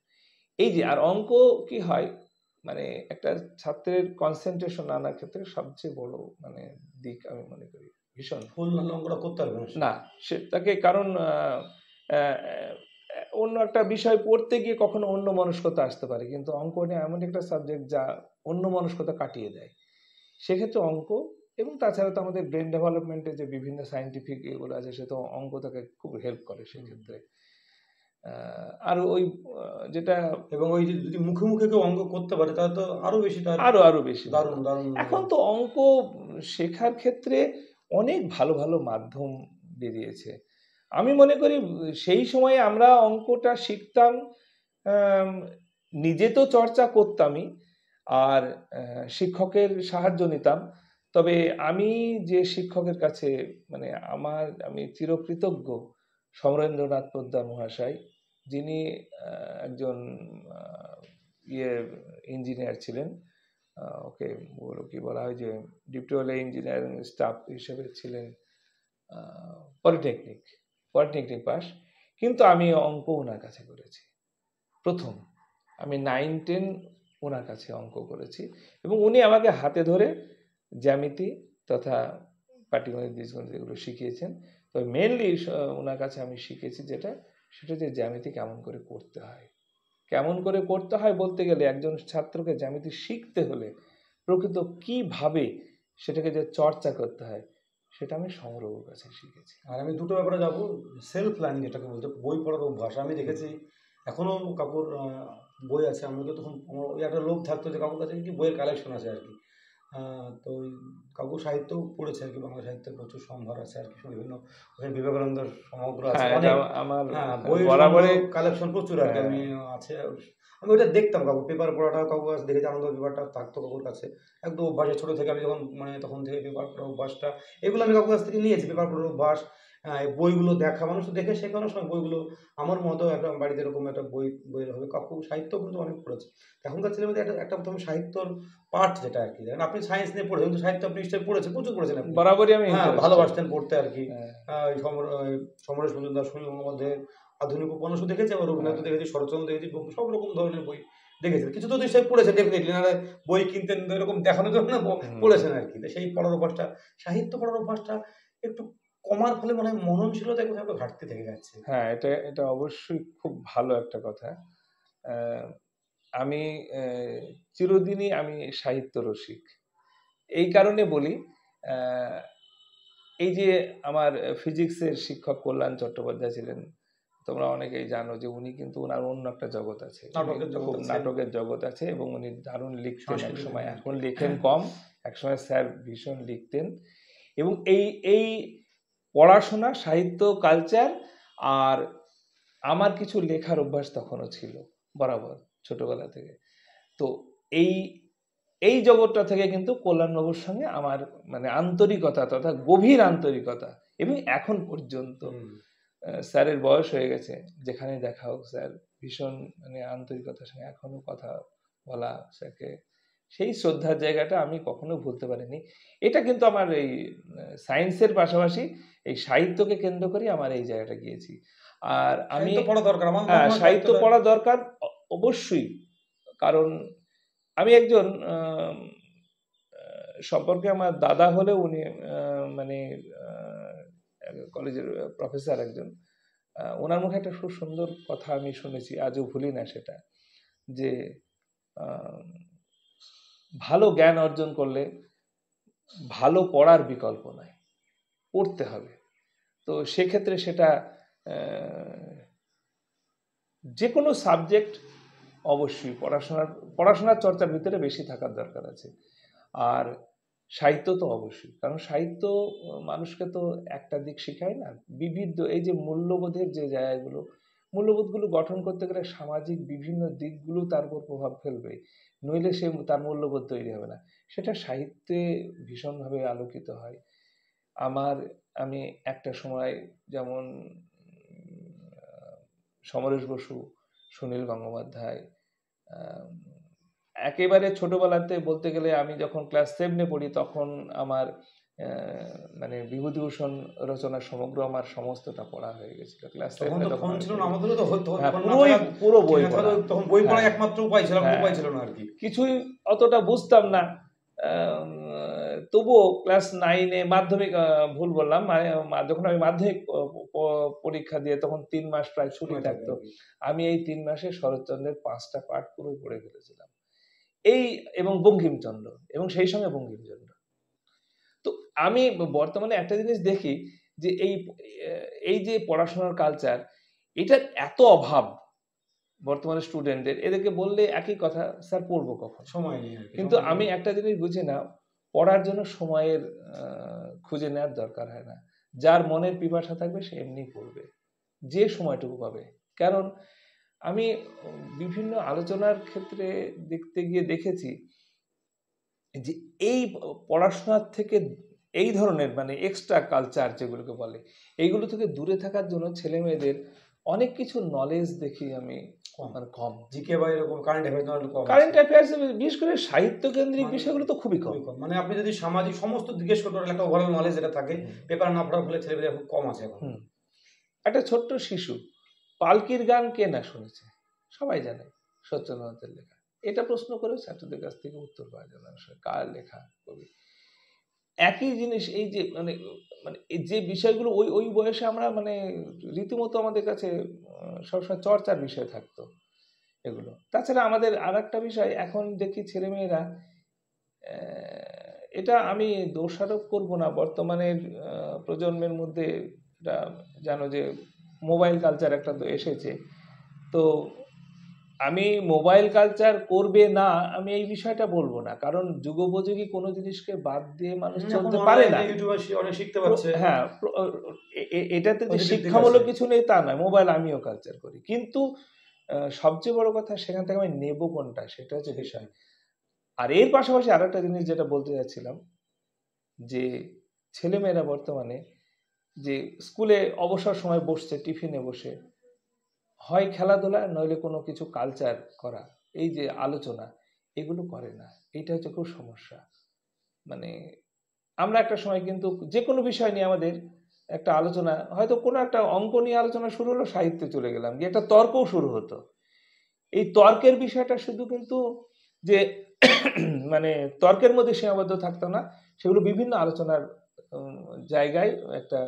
এই যে, আর অঙ্ক কি হয় মানে একটা ছাত্রের কনসেন্ট্রেশন আনার ক্ষেত্রে সবচেয়ে বড় মানে দিক আমি মনে করি। ভীষণ ফুল অঙ্কটা করতে পারবে না সে তাকে, কারণ অন্য একটা বিষয় পড়তে গিয়ে কখনো অন্য মনস্কতা আসতে পারে, কিন্তু অঙ্ক নিয়ে এমন একটা সাবজেক্ট যা অন্য মনস্কতা কাটিয়ে দেয়। সেক্ষেত্রে অঙ্ক, এবং তাছাড়া তো আমাদের ব্রেন ডেভেলপমেন্টে যে বিভিন্ন সায়েন্টিফিক এগুলো আছে, সে তো অঙ্ক তাকে খুব হেল্প করে সেক্ষেত্রে। আর ওই যেটা, এবং ওই যে যদি মুখে মুখে কেউ অঙ্ক করতে পারে তাহলে তো আরো বেশি, তার আরো বেশি দারুণ দারুণ। এখন তো অঙ্ক শেখার ক্ষেত্রে অনেক ভালো ভালো মাধ্যম বেরিয়েছে। আমি মনে করি সেই সময়ে আমরা অঙ্কটা শিখতাম, নিজে তো চর্চা করতামই, আর শিক্ষকের সাহায্য নিতাম। তবে আমি যে শিক্ষকের কাছে মানে আমি চিরকৃতজ্ঞ, সমরেন্দ্রনাথ পোদ্দার মহাশয়, যিনি একজন ইঞ্জিনিয়ার ছিলেন। ওকে কি বলা হয় যে ডিপ্লোমা ইঞ্জিনিয়ারিং স্টাফ হিসেবে ছিলেন, পলিটেকনিক পাস। কিন্তু আমি অঙ্ক ওনার কাছে করেছি প্রথম, আমি 9-10 ওনার কাছে অঙ্ক করেছি, এবং উনি আমাকে হাতে ধরে জ্যামিতি তথা পাটিগণিত, বীজগণিত এগুলো শিখিয়েছেন। তবে মেনলি ওনার কাছে আমি শিখেছি সেটা যে জ্যামিতি কেমন করে করতে হয়। কেমন করে করতে হয় বলতে গেলে একজন ছাত্রকে জ্যামিতি শিখতে হলে প্রকৃত কিভাবে সেটাকে যে চর্চা করতে হয়, সেটা আমি সমরবাবুর কাছে শিখেছি। আর আমি দুটো ব্যাপারে যাবো, সেলফ লার্নিং যেটাকে বলতে, বই পড়ার অভ্যাস। আমি দেখেছি এখনো কাকুর বই আছে, আমাকে তখন আমার ওই একটা লোভ থাকতো যে কাকুর কাছে কি বইয়ের কালেকশন আছে আর কি। তো ওই কাকু সাহিত্য পড়েছে আর কি, বাংলা সাহিত্যের প্রচুর সম্ভার আছে আর কি, বিভিন্ন বিবেকানন্দের সমগ্র আছে, আমার বই বরাবরই কালেকশন প্রচুর আর কি। আমি আছে, আমি ওইটা দেখতাম, কাকু পেপার পড়াটা কাকু কাছে দেখেছি, আনন্দ পেপারটা থাকতো কাকুর কাছে একদম অভ্যাসে। ছোটো থেকে আমি যখন তখন থেকে পেপার পড়ার অভ্যাসটা, এগুলো আমি কাকুর কাছ থেকে নিয়েছি, পেপার পড়ার অভ্যাস। এই বইগুলো দেখা, মানুষ তো দেখে শেখানোর সময় বইগুলো, আমার মতো একটা বাড়িতে এরকম একটা বইয়ের হবে, কাকু সাহিত্য কিন্তু অনেক পড়েছে। এখনকার ছেলেমেয়েদের একটা একটা প্রথমে সাহিত্যর পাঠ যেটা আর কি, দেখেন আপনি সায়েন্স নিয়ে পড়ে কিন্তু সাহিত্য আপনি নিশ্চয়ই পড়েছেন, প্রচুর পড়েছেন আপনি। বরাবরই আমি হ্যাঁ, ইন্টারেস্টেড। ভালোবাসতেন পড়তে আর কি। হ্যাঁ, সমরেশ মজুমদার, সুনীল গঙ্গোপাধ্যায়ের আধুনিক উপন্যাসও দেখেছি, আবার রবীন্দ্রনাথ দেখেছি, শরৎচন্দ্র দেখেছি, সব রকম ধরনের বই দেখেছেন। কিছু তো নিশ্চয়ই পড়েছেন ডেফিনেটলি, না বই কিনতেন এরকম দেখানোর জন্য না, হুম। পড়েছেন আর কি। তো সেই পড়ার অভ্যাসটা, সাহিত্য পড়ার অভ্যাসটা একটু কমার ফলে মনে হয় মননশীলতা কোথাও একটা ঘাটতি থেকে যাচ্ছে। হ্যাঁ, এটা এটা অবশ্যই খুব ভালো একটা কথা। আহ, আমি চিরদিনই আমি সাহিত্য রসিক। এই কারণে বলি, আহ, এই যে আমার ফিজিক্সের শিক্ষক কল্যাণ চট্টোপাধ্যায় ছিলেন, তোমরা অনেকেই জানো যে উনি কিন্তু ওনার অন্য একটা জগৎ আছে, নাটকের জগৎ খুব আছে, নাটকের জগৎ আছে, এবং উনি দারুণ লিখতেন এক সাংস্কৃতিক সময়, জগৎ। এখন লেখেন কম, এক সময় স্যার ভীষণ লিখতেন। এবং এই এই পড়াশোনা, সাহিত্য, কালচার, আর আমার কিছু লেখার অভ্যাস তখনও ছিল বরাবর, ছোটবেলা থেকে। তো এই এই জগৎটা থেকে কিন্তু কল্যাণবাবুর সঙ্গে আমার মানে আন্তরিকতা তথা গভীর আন্তরিকতা, এবং এখন পর্যন্ত স্যারের বয়স হয়ে গেছে, যেখানে দেখা হোক স্যার ভীষণ মানে আন্তরিকতার সঙ্গে এখনো কথা বলা, স্যারকে সেই শ্রদ্ধার জায়গাটা আমি কখনো ভুলতে পারিনি। এটা কিন্তু আমার এই সায়েন্সের পাশাপাশি এই সাহিত্যকে কেন্দ্র করে আমার এই জায়গাটা গিয়েছি। আর আমি সাহিত্য পড়া দরকার, আমার মনে হ্যাঁ, হয় সাহিত্য সাহিত্যটা। পড়া দরকার অবশ্যই। কারণ আমি একজন সম্পর্কে আমার দাদা হলেও উনি মানে কলেজের প্রফেসর একজন, ওনার মুখে একটা খুব সুন্দর কথা আমি শুনেছি, আজও ভুলি না সেটা, যে আহ, ভালো জ্ঞান অর্জন করলে ভালো পড়ার বিকল্প নাই, পড়তে হবে। তো সেক্ষেত্রে সেটা আহ, যে কোনো সাবজেক্ট অবশ্যই পড়াশোনার চর্চার ভিতরে বেশি থাকার দরকার আছে। আর সাহিত্য তো অবশ্যই, কারণ সাহিত্য মানুষকে তো একটা দিক শেখায় না, বিবিধ এই যে মূল্যবোধের যে জায়গাগুলো, মূল্যবোধগুলো গঠন করতে গেলে সামাজিক বিভিন্ন দিকগুলো তার উপর প্রভাব ফেলবে, নইলে সে তার মূল্যবোধ তৈরি হবে না। সেটা সাহিত্যে ভীষণভাবে আলোকিত হয়। আমার আমি একটা সময় যেমন সমরেশ বসু, সুনীল গঙ্গোপাধ্যায়, আম, একেবারে ছোটবেলাতে বলতে গেলে আমি যখন ক্লাস 7-এ পড়ি তখন আমার মানে বিভূতিভূষণ রচনা সমগ্র আমার সমস্তটা পড়া হয়ে গেছিল ক্লাস তখন 7-এ। তো তখন ফোন আমি ছিল না, পড়ি। আমাদেরও তো হতো হ্যাঁ, ফোন না পুরোই থাকা, পুরো বই না পড়া। থাকলেও তখন বই পড়া হ্যাঁ, একমাত্র উপায় ছিল, আর হ্যাঁ, উপায় ছিল না আর কি। কিছুই অতটা বুঝতাম না। তবুও ক্লাস 9-এ মাধ্যমিক, ভুল বললাম, মানে যখন আমি মাধ্যমিক পরীক্ষা দিয়ে তখন 3 মাস প্রায় ছুটি সময় থাকে থাকতো, আর কি। আমি এই 3 মাসে শরৎচন্দ্রের 5টা পাঠ পুরো পড়ে ফেলেছিলাম। এই এবং বঙ্কিমচন্দ্র, এবং সেই সঙ্গে বঙ্কিমচন্দ্র। তো আমি বর্তমানে একটা জিনিস দেখি যে এই যে পড়াশোনার কালচার, এটা এত অভাব বর্তমানে স্টুডেন্টদের, এদেরকে বললে একই কথা, স্যার পড়বো কখন। সময় নেই আর কি, কিন্তু সময় নেই। আমি একটা জিনিস বুঝি না, পড়ার জন্য সময়ের খুঁজে নেওয়ার দরকার হয় না। যার মনের পিপাসা থাকবে সে এমনি পড়বে, যে সময়টুকু পাবে। কারণ আমি বিভিন্ন আলোচনার ক্ষেত্রে দেখতে গিয়ে দেখেছি যে এই পড়াশোনার থেকে এই ধরনের মানে এক্সট্রা কালচার যেগুলোকে বলে, এইগুলো থেকে দূরে থাকার জন্য ছেলে মেয়েদের অনেক কিছু নলেজ দেখি আমি কম, মানে কম। জিকে বা এরকম কারেন্ট অ্যাফেয়ার্স কম আছে। কারেন্ট অ্যাফেয়ার্স বিশেষ করে সাহিত্য কেন্দ্রিক মানে বিষয়গুলো তো খুবই কম। খুবই কম, মানে আপনি যদি সামাজিক সমস্ত জিজ্ঞেস করতে একটা ওভারঅল নলেজ যেটা থাকে, হুম, পেপার না পড়ার ফলে ছেলেমেয়েদের খুব কম আছে এখন। হুম। একটা ছোট্ট শিশু পালকির গান কে না শুনেছে, সবাই জানে সত্যেন্দ্রনাথের লেখা। এটা প্রশ্ন করে ছাত্রদের কাছ থেকে উত্তর পাওয়া যায় না, আসলে কার লেখা কবি। একই জিনিস এই যে মানে মানে এই যে বিষয়গুলো ওই ওই বয়সে আমরা মানে রীতিমতো আমাদের কাছে সবসময় চর্চার বিষয় থাকতো এগুলো। তাছাড়া আমাদের আর একটা বিষয়, এখন দেখি ছেলেমেয়েরা, এটা আমি দোষারোপ করব না, বর্তমানের প্রজন্মের মধ্যে এটা জানো যে মোবাইল কালচার একটা তো এসেছে। তো আমি মোবাইল কালচার করবে না, আমি এই বিষয়টা বলবো না, কারণ যুগোপযোগী কোনো জিনিসকে বাদ দিয়ে মানুষ এখন চলতে পারে না। অনলাইনে ইউটিউবে অনেক শিখতে পাচ্ছে, হ্যাঁ, এটাতে যে পজিটিভ দিক শিক্ষামূলক আছে। কিছু নেই তা নয়, মোবাইল আমিও কালচার করি, কিন্তু সবচেয়ে বড় কথা সেখান থেকে আমি নেব কোনটা সেটা হচ্ছে বিষয়। আর এর পাশাপাশি আরেকটা জিনিস যেটা বলতে যাচ্ছিলাম, যে ছেলেমেয়েরা বর্তমানে যে স্কুলে অবসর সময় বসছে, টিফিনে বসে হয় খেলাধুলা নইলে কোনো কিছু কালচার করা, এই যে আলোচনা, এগুলো করে না। এইটা হচ্ছে খুব সমস্যা। মানে আমরা একটা সময় কিন্তু যে কোনো বিষয় নিয়ে আমাদের একটা আলোচনা, হয়তো কোনো একটা অঙ্ক নিয়ে আলোচনা শুরু হলো, সাহিত্যে চলে গেলাম, যে একটা তর্কও শুরু হতো। এই তর্কের বিষয়টা শুধু কিন্তু যে মানে তর্কের মধ্যে সীমাবদ্ধ থাকতো না, সেগুলো বিভিন্ন আলোচনার জায়গায় একটা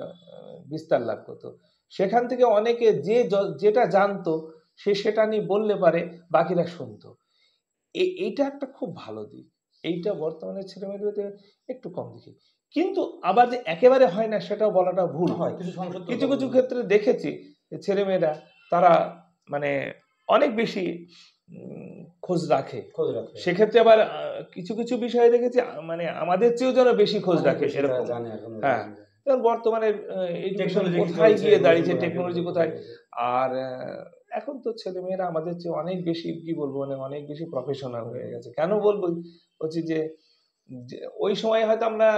বিস্তার লাভ করতো। সেখান থেকে অনেকে যে যেটা জানতো সে সেটা নিয়ে বললে পারে, বাকিরা শুনতো। এইটা একটা খুব ভালো দিক। এইটা বর্তমানে ছেলেমেয়েদের একটু কম দেখি। কিন্তু আবার যে একেবারে হয় না সেটাও বলাটা ভুল। হয় কিছু সংসদ, কিছু কিছু ক্ষেত্রে দেখেছি ছেলেমেয়েরা তারা মানে অনেক বেশি খোঁজ রাখে। সেক্ষেত্রে আবার কিছু কিছু বিষয়ে দেখেছি মানে আমাদের চেয়েও যেন বেশি খোঁজ রাখে, এরকম। হ্যাঁ, যেমন বর্তমানে এডুকেশন কোথায় গিয়ে দাঁড়িয়েছে, টেকনোলজি কোথায়। আর এখন তো ছেলেমেয়েরা আমাদের চেয়ে অনেক বেশি, কি বলবো, মানে অনেক বেশি প্রফেশনাল হয়ে গেছে। কেন বলবো, হচ্ছে যে ওই সময় হয়তো আমরা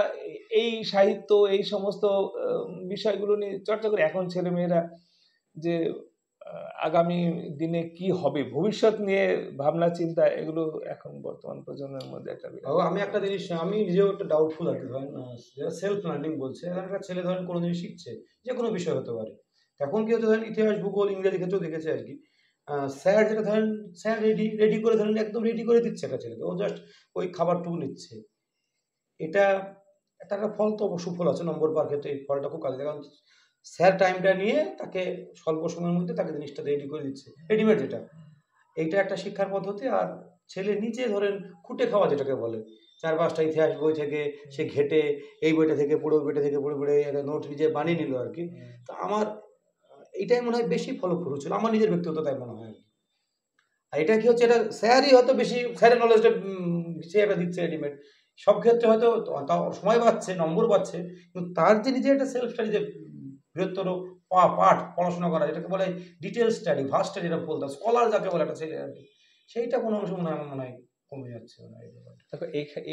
এই সাহিত্য, এই সমস্ত বিষয়গুলো নিয়ে চর্চা করি। এখন ছেলেমেয়েরা যে আগামী দিনে কি হবে, ভবিষ্যৎ নিয়ে ভাবনা চিন্তা, এগুলো এখন বর্তমান প্রজন্মের মধ্যে একটা আমি একটা জিনিস, আমি নিজেও একটা ডাউটফুল আর কি। ধরেন সেলফ লার্নিং বলছে, এখন একটা ছেলে ধরেন কোনো জিনিস শিখছে, যে কোনো বিষয় হতে পারে। এখন কি হচ্ছে, ধরেন ইতিহাস, ভূগোল, ইংরেজি ক্ষেত্রেও দেখেছে আর কি, স্যার যেটা ধরেন, স্যার রেডি করে, ধরেন একদম রেডি করে দিচ্ছে একটা ছেলেকে, ও জাস্ট ওই খাবারটুকু নিচ্ছে। এটা একটা ফল তো সুফল আছে নম্বর পাওয়ার ক্ষেত্রে, এই ফলটা খুব কাজে, কারণ স্যার টাইমটা নিয়ে তাকে স্বল্প সময়ের মধ্যে তাকে জিনিসটা রেডি করে দিচ্ছে, রেডিমেড যেটা। এইটা একটা শিক্ষার পদ্ধতি। আর ছেলে নিজে ধরেন খুঁটে খাওয়া যেটাকে বলে, 4-5টা ইতিহাস বই থেকে সে ঘেটে, এই বইটা থেকে পড়ে, ওই বইটা থেকে পড়ে পড়ে একটা নোট নিজে বানিয়ে নিল আর কি। তো আমার এইটাই মনে হয় বেশি ফলপ্রসূ ছিল, আমার নিজের ব্যক্তিগত তাই মনে হয় আর কি। আর এটা কি হচ্ছে, এটা স্যারই হয়তো বেশি, স্যারের নলেজটা সে একটা দিচ্ছে রেডিমেড। সব ক্ষেত্রে হয়তো তাও সময় পাচ্ছে, নম্বর পাচ্ছে, কিন্তু তার যে নিজে একটা সেলফ স্টাডি, যে বৃহত্তর পাঠ পড়াশোনা করা, যেটাকে বলে ডিটেল স্টাডি, ভাস্ট স্টাডি, যেটা বলতে স্কলার যাকে বলে একটা ছেলে আর কি, সেইটা কোনো অংশ মনে হয় আমার মনে হয় কমে যাচ্ছে। দেখো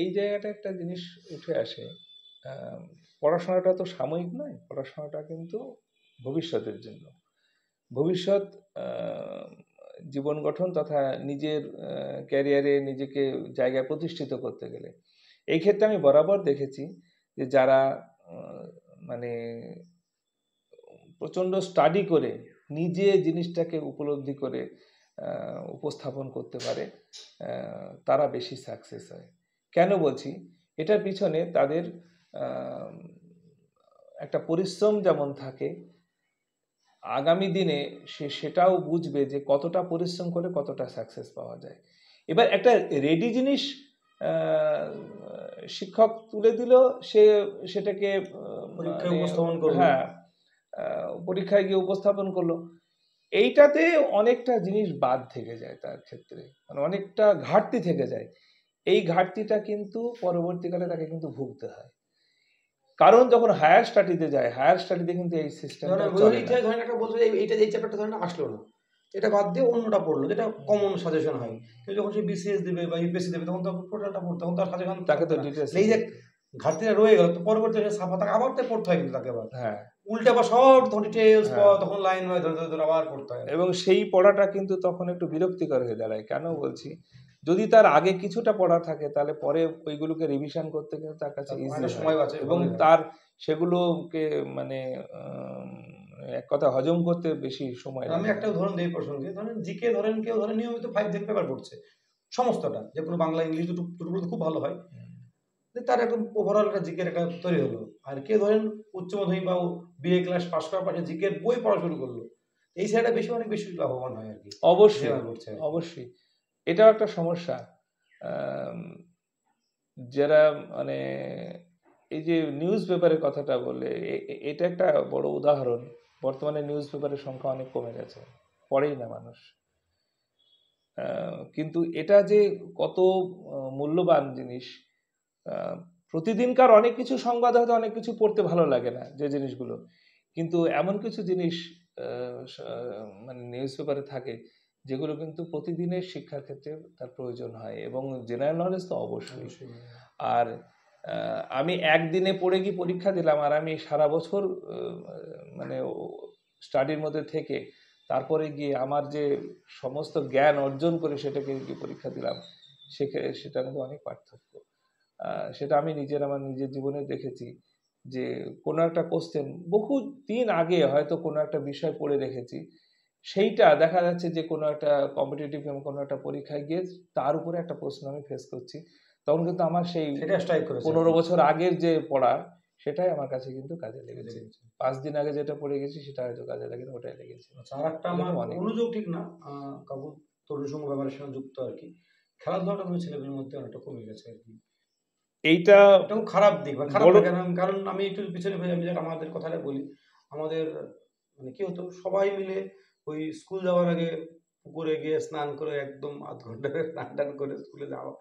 এই জায়গাটা একটা জিনিস উঠে আসে, পড়াশোনাটা তো সাময়িক নয়, পড়াশোনাটা কিন্তু ভবিষ্যতের জন্য। ভবিষ্যৎ জীবন গঠন তথা নিজের ক্যারিয়ারে নিজেকে জায়গায় প্রতিষ্ঠিত করতে গেলে, এই ক্ষেত্রে আমি বরাবর দেখেছি যে যারা মানে প্রচন্ড স্টাডি করে নিজে জিনিসটাকে উপলব্ধি করে উপস্থাপন করতে পারে, তারা বেশি সাকসেস হয়। কেন বলছি, এটার পিছনে তাদের একটা পরিশ্রম যেমন থাকে, আগামী দিনে সে সেটাও বুঝবে যে কতটা পরিশ্রম করে কতটা সাকসেস পাওয়া যায়। এবার একটা রেডি জিনিস শিক্ষক তুলে দিল, সে সেটাকে উপস্থাপন করলো, হ্যাঁ, পরীক্ষায় গিয়ে উপস্থাপন করলো, এইটাতে অনেকটা জিনিস বাদ থেকে যায়, তার ক্ষেত্রে মানে অনেকটা ঘাটতি থেকে যায়। এই ঘাটতিটা কিন্তু পরবর্তীকালে তাকে কিন্তু ভুগতে হয়। কারণ যখন হায়ার স্টাডিতে যায়, হায়ার স্টাডিতে কিন্তু এই সিস্টেমটা চলে না। ধরেন একটা বলছে এইটা, এই চ্যাপ্টারটা ধরেন আসলো না, এটা বাদ দিয়ে অন্যটা পড়লো, যেটা কমন সাজেশন হয়। কিন্তু যখন সে বিসিএস দেবে বা ইউপিএসসি দেবে, তখন তো টোটালটা পড়তে, তখন তার সাজেশন তাকে তো ডিটেইলস, এই যে ঘাটতিটা রয়ে গেল, তো পরবর্তী সাফা তাকে আবার তো পড়তে হয়, কিন্তু তাকে আবার হ্যাঁ উল্টে আবার সব ডিটেইলস তখন লাইন ওয়াইজ ধরে ধরে আবার পড়তে হয়। এবং সেই পড়াটা কিন্তু তখন একটু বিরক্তিকর হয়ে দাঁড়ায়। কেন বলছি, যদি তার আগে কিছুটা পড়া থাকে তাহলে পরে ওইগুলোকে রিভিশন করতে কিন্তু তার কাছে ইজি সময় বাঁচে, এবং তার সেগুলোকে মানে এক কথা হজম করতে বেশি সময় লাগে। আমি একটা উদাহরণ দিই প্রসঙ্গে, ধরেন জিকে, ধরেন কেউ ধরেন নিয়মিত 5 দিন পেপার পড়ছে সমস্তটা, যে কোনো বাংলা ইংলিশ দুটো খুব ভালো হয়, তার একটা ওভারঅল একটা জিকের একটা তৈরি হলো। আর কে ধরেন উচ্চ মাধ্যমিক বা বিএ ক্লাস পাস করার পরে জিকের বই পড়া শুরু করলো, এই সাইডটা বেশি, অনেক বেশি লাভবান হয় আর কি। অবশ্যই অবশ্যই, এটাও একটা সমস্যা। যারা মানে এই যে নিউজ পেপারের কথাটা বলে, এটা একটা বড় উদাহরণ। বর্তমানে নিউজ পেপারের সংখ্যা অনেক কমে গেছে, পড়েই না মানুষ। কিন্তু এটা যে কত মূল্যবান জিনিস, প্রতিদিনকার অনেক কিছু সংবাদ হয়তো অনেক কিছু পড়তে ভালো লাগে না যে জিনিসগুলো, কিন্তু এমন কিছু জিনিস মানে নিউজ পেপারে থাকে যেগুলো কিন্তু প্রতিদিনের শিক্ষার ক্ষেত্রে তার প্রয়োজন হয়, এবং জেনারেল নলেজ তো অবশ্যই। আর আমি একদিনে পড়ে গিয়ে পরীক্ষা দিলাম, আর আমি সারা বছর মানে স্টাডির মধ্যে থেকে তারপরে গিয়ে আমার যে সমস্ত জ্ঞান অর্জন করে সেটাকে গিয়ে পরীক্ষা দিলাম, সেটার মধ্যে অনেক পার্থক্য। সেটা আমি আমার নিজের জীবনে দেখেছি যে কোনো একটা কোশ্চেন বহু দিন আগে হয়তো কোনো একটা বিষয় পড়ে রেখেছি, সেইটা দেখা যাচ্ছে যে কোনো একটা কম্পিটিটিভ কোনো একটা পরীক্ষায় গিয়ে তার উপরে একটা প্রশ্ন আমি ফেস করছি, তখন কিন্তু আমার সেই 15 বছর আগের যে পড়া সেটাই আমার কাছে কিন্তু কাজে লেগেছে। 5 দিন আগে যেটা পড়ে গেছি সেটা হয়তো কাজে লাগেনি, ওটাই লেগেছে। আর একটা আমার অনুযোগ ঠিক না কাকু, তরুণ সংঘ ব্যাপারের সঙ্গে যুক্ত আর কি, খেলাধুলাটা কোনো ছেলেদের মধ্যে অনেকটা কমে গেছে আর কি। এইটা খারাপ দিক, কারণ আমি একটু পিছনে আমি আমাদের কথাটা বলি, আমাদের মানে কি হতো, সবাই মিলে ওই স্কুল যাওয়ার আগে পুকুরে গিয়ে স্নান করে একদম আধ ঘন্টা স্নান টান করে স্কুলে যাওয়া,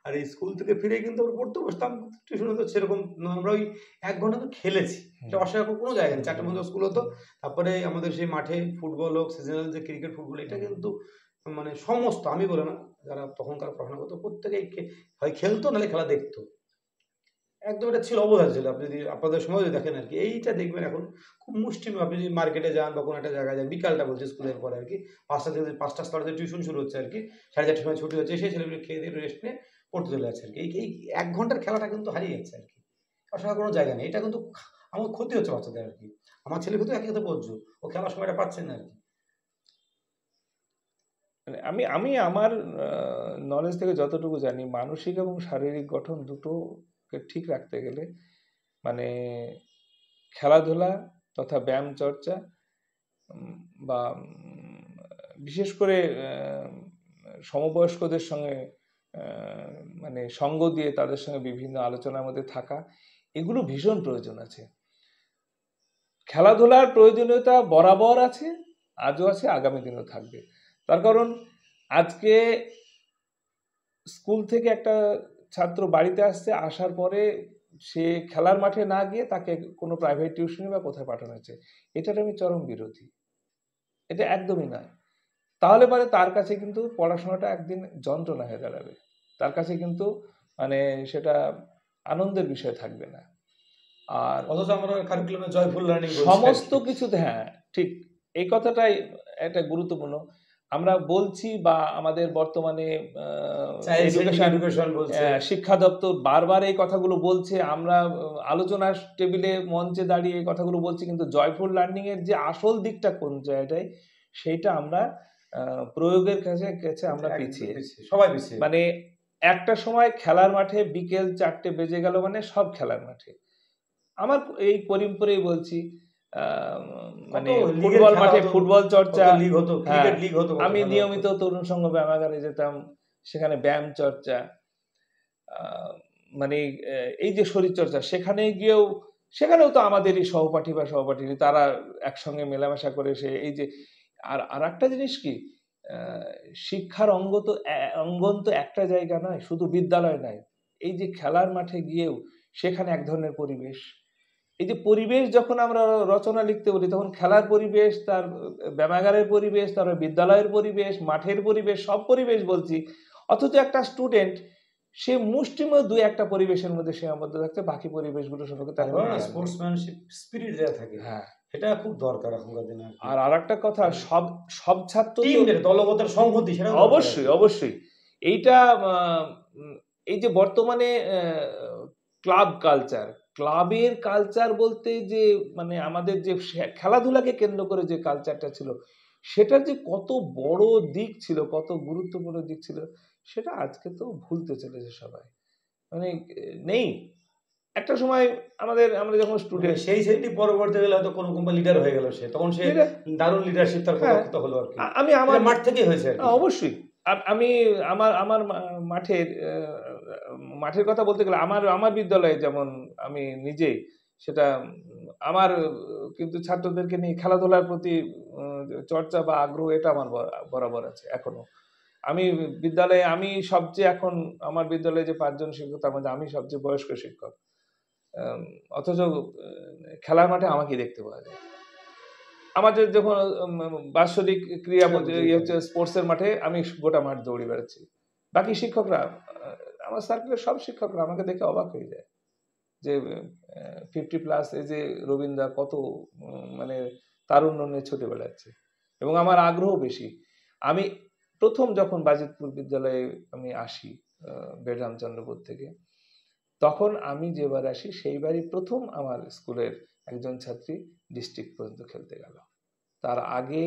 আর এই স্কুল থেকে ফিরে কিন্তু আমরা পড়তে বসতাম। টিউশনে তো সেরকম আমরা ওই 1 ঘন্টা তো খেলেছি, এটা অস্বীকার কোনো জায়গা নেই। 4টে পর্যন্ত স্কুল হতো, তারপরে আমাদের সেই মাঠে ফুটবল হোক, সিজনাল যে ক্রিকেট ফুটবল, এটা কিন্তু মানে সমস্ত, আমি বলে না, যারা তখনকার পড়াশোনা করতো প্রত্যেকেই হয় খেলতো নাহলে খেলা দেখতো, একদম এটা ছিল, অবদান ছিল। আপনি যদি আপনাদের সময় যদি দেখেন আর কি, এইটা দেখবেন এখন খুব মুষ্টিমেয়। আপনি যদি মার্কেটে যান বা কোনো একটা জায়গায় যান, বিকালটা বলছে স্কুলের পরে আর কি, 5টা থেকে টিউশন শুরু হচ্ছে আর কি, 4:30টার সময় ছুটি হচ্ছে, সেই ছেলেগুলো খেয়ে দিয়ে রেস্ট নিয়ে পড়তে চলে যাচ্ছে আর কি। এই 1 ঘন্টার খেলাটা কিন্তু হারিয়ে যাচ্ছে আর কি, আসলে কোনো জায়গা নেই। এটা কিন্তু আমার ক্ষতি হচ্ছে বাচ্চাদের আর কি। আমার ছেলে কিন্তু একই কথা বলছো, ও খেলার সময়টা পাচ্ছে না আর কি। আমি আমার নলেজ থেকে যতটুকু জানি, মানসিক এবং শারীরিক গঠন দুটোকে ঠিক রাখতে গেলে মানে খেলাধুলা তথা ব্যায়াম চর্চা বা বিশেষ করে সমবয়স্কদের সঙ্গে মানে সঙ্গ দিয়ে তাদের সঙ্গে বিভিন্ন আলোচনার মধ্যে থাকা, এগুলো ভীষণ প্রয়োজন আছে। খেলাধুলার প্রয়োজনীয়তা বরাবর আছে, আজও আছে, আগামী দিনেও থাকবে। তার কারণ আজকে স্কুল থেকে একটা ছাত্র বাড়িতে আসছে, আসার পরে সে খেলার মাঠে না গিয়ে তাকে কোনো প্রাইভেট টিউশনি বা কোথায় পাঠানো হচ্ছে, এটার আমি চরম বিরোধী। এটা একদমই নয়। তাহলে পরে তার কাছে কিন্তু পড়াশোনাটা একদিন যন্ত্রণা হয়ে দাঁড়াবে, তার কাছে কিন্তু মানে সেটা আনন্দের বিষয় থাকবে না। আর অথচ আমরা কারিকুলামে জয়ফুল লার্নিং সমস্ত কিছুতে, হ্যাঁ ঠিক, এই কথাটাই একটা গুরুত্বপূর্ণ। আমরা বলছি বা আমাদের বর্তমানে শিক্ষা দপ্তর বারবার এই কথাগুলো বলছে, আমরা আলোচনার টেবিলে মঞ্চে দাঁড়িয়ে এই কথাগুলো বলছি, কিন্তু জয়ফুল লার্নিং এর যে আসল দিকটা কোন জায়গায়, সেইটা আমরা প্রয়োগের কাছে আমরা পিছিয়ে, সবাই পিছিয়ে। মানে একটা সময় খেলার মাঠে বিকেল 4টে বেজে গেল মানে সব খেলার মাঠে। আমার এই করিমপুরেই বলছি, মানে ফুটবল মাঠে ফুটবল চর্চা, আমি নিয়মিত তরুণ সংঘ ব্যায়ামাগারে যেতাম, সেখানে ব্যায়াম চর্চা, মানে এই যে শরীর চর্চা, সেখানেও তো আমাদের এই সহপাঠী বা সহপাঠী তারা একসঙ্গে মেলামেশা করে সে এই যে, আর একটা জিনিস কি, শিক্ষার অঙ্গন তো একটা জায়গা নয়, শুধু বিদ্যালয় নয়, এই যে খেলার মাঠে গিয়েও সেখানে এক ধরনের পরিবেশ, এই যে পরিবেশ যখন আমরা রচনা লিখতে বলি, তখন খেলার পরিবেশ, তার ব্যায়ামাগারের পরিবেশ, তার বিদ্যালয়ের পরিবেশ, মাঠের পরিবেশ, সব পরিবেশ বলছি। অথচ একটা স্টুডেন্ট সে মুষ্টিমেয় 2-1টা পরিবেশের মধ্যে সীমাবদ্ধ থাকতে, বাকি পরিবেশগুলো সম্পর্কে তার স্পোর্টসম্যানশিপ স্পিরিট যেটা থাকে, হ্যাঁ, এটা খুব দরকার এখনকার দিনে। আর আরেকটা কথা, সব ছাত্র দলগত সংহতি, সেটা অবশ্যই এইটা এই যে বর্তমানে ক্লাব কালচার, ক্লাবের কালচার বলতে যে মানে আমাদের যে খেলাধুলাকে কেন্দ্র করে যে কালচারটা ছিল, সেটার যে কত বড় দিক ছিল, কত গুরুত্বপূর্ণ দিক ছিল, সেটা আজকে তো ভুলতে চলেছে সবাই, মানে নেই। একটা সময় আমরা যখন স্টুডেন্ট, সেই সেটি পরবর্তী গেলে হয়তো কোনো কোম্পানি লিডার হয়ে গেল, সে তখন সে দারুণ লিডারশিপ তার কথা হলো আর কি। আমি আমার মাঠ থেকে হয়েছে অবশ্যই। আমি আমার মাঠের কথা বলতে গেলে আমার বিদ্যালয়ে যেমন আমি নিজেই সেটা, আমার কিন্তু ছাত্রদেরকে নিয়ে খেলাধুলার প্রতি চর্চা বা আগ্রহ, এটা আমার বরাবর আছে এখনো। আমি বিদ্যালয়ে, আমি সবচেয়ে এখন আমার বিদ্যালয়ে যে 5 জন শিক্ষক, তার মধ্যে আমি সবচেয়ে বয়স্ক শিক্ষক, অথচ খেলার মাঠে আমাকে দেখতে পাওয়া যায়। আমাদের যখন বাৎসরিক ক্রীড়া হচ্ছে স্পোর্টসের মাঠে, আমি গোটা মাঠ দৌড়ে বেড়াচ্ছি, বাকি শিক্ষকরা, আমার সার্কেলের সব শিক্ষকরা আমাকে দেখে অবাক হয়ে যায়। যে 50+ এই যে রবীন্দ্র কত মানে তারুণ্য নিয়ে ছুটে বেড়াচ্ছে, এবং আমার আগ্রহ বেশি। আমি প্রথম যখন বাজিতপুর বিদ্যালয়ে আমি আসি বেড়রামচন্দ্রপুর থেকে, তখন আমি যেবার আসি সেইবারই প্রথম আমার স্কুলের একজন ছাত্রী ডিস্ট্রিক্ট পর্যন্ত খেলতে গেল। তার আগে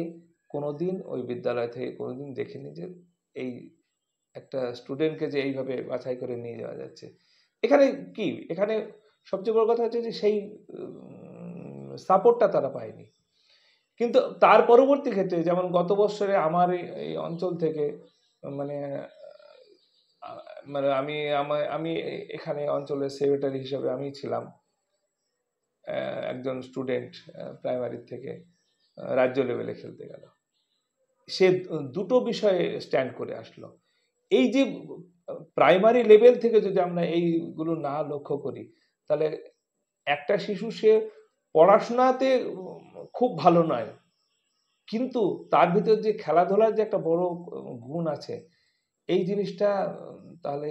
কোনোদিন ওই বিদ্যালয় থেকে কোনোদিন দেখিনি যে এই একটা স্টুডেন্টকে যে এইভাবে বাছাই করে নিয়ে যাওয়া যাচ্ছে। এখানে কি, এখানে সবচেয়ে বড় কথা হচ্ছে যে সেই সাপোর্টটা তারা পায়নি। কিন্তু তার পরবর্তী ক্ষেত্রে, যেমন গত বছরে আমার এই অঞ্চল থেকে মানে মানে আমি এখানে অঞ্চলের সেক্রেটারি হিসেবে আমি ছিলাম, একজন স্টুডেন্ট প্রাইমারি থেকে রাজ্য লেভেলে খেলতে গেল। সে দুটো বিষয়ে স্ট্যান্ড করে আসলো। এই যে প্রাইমারি লেভেল থেকে যদি আমরা এইগুলো না লক্ষ্য করি, তাহলে একটা শিশু সে পড়াশোনাতে খুব ভালো নয়, কিন্তু তার ভিতর যে খেলাধুলার যে একটা বড় গুণ আছে, এই জিনিসটা তাহলে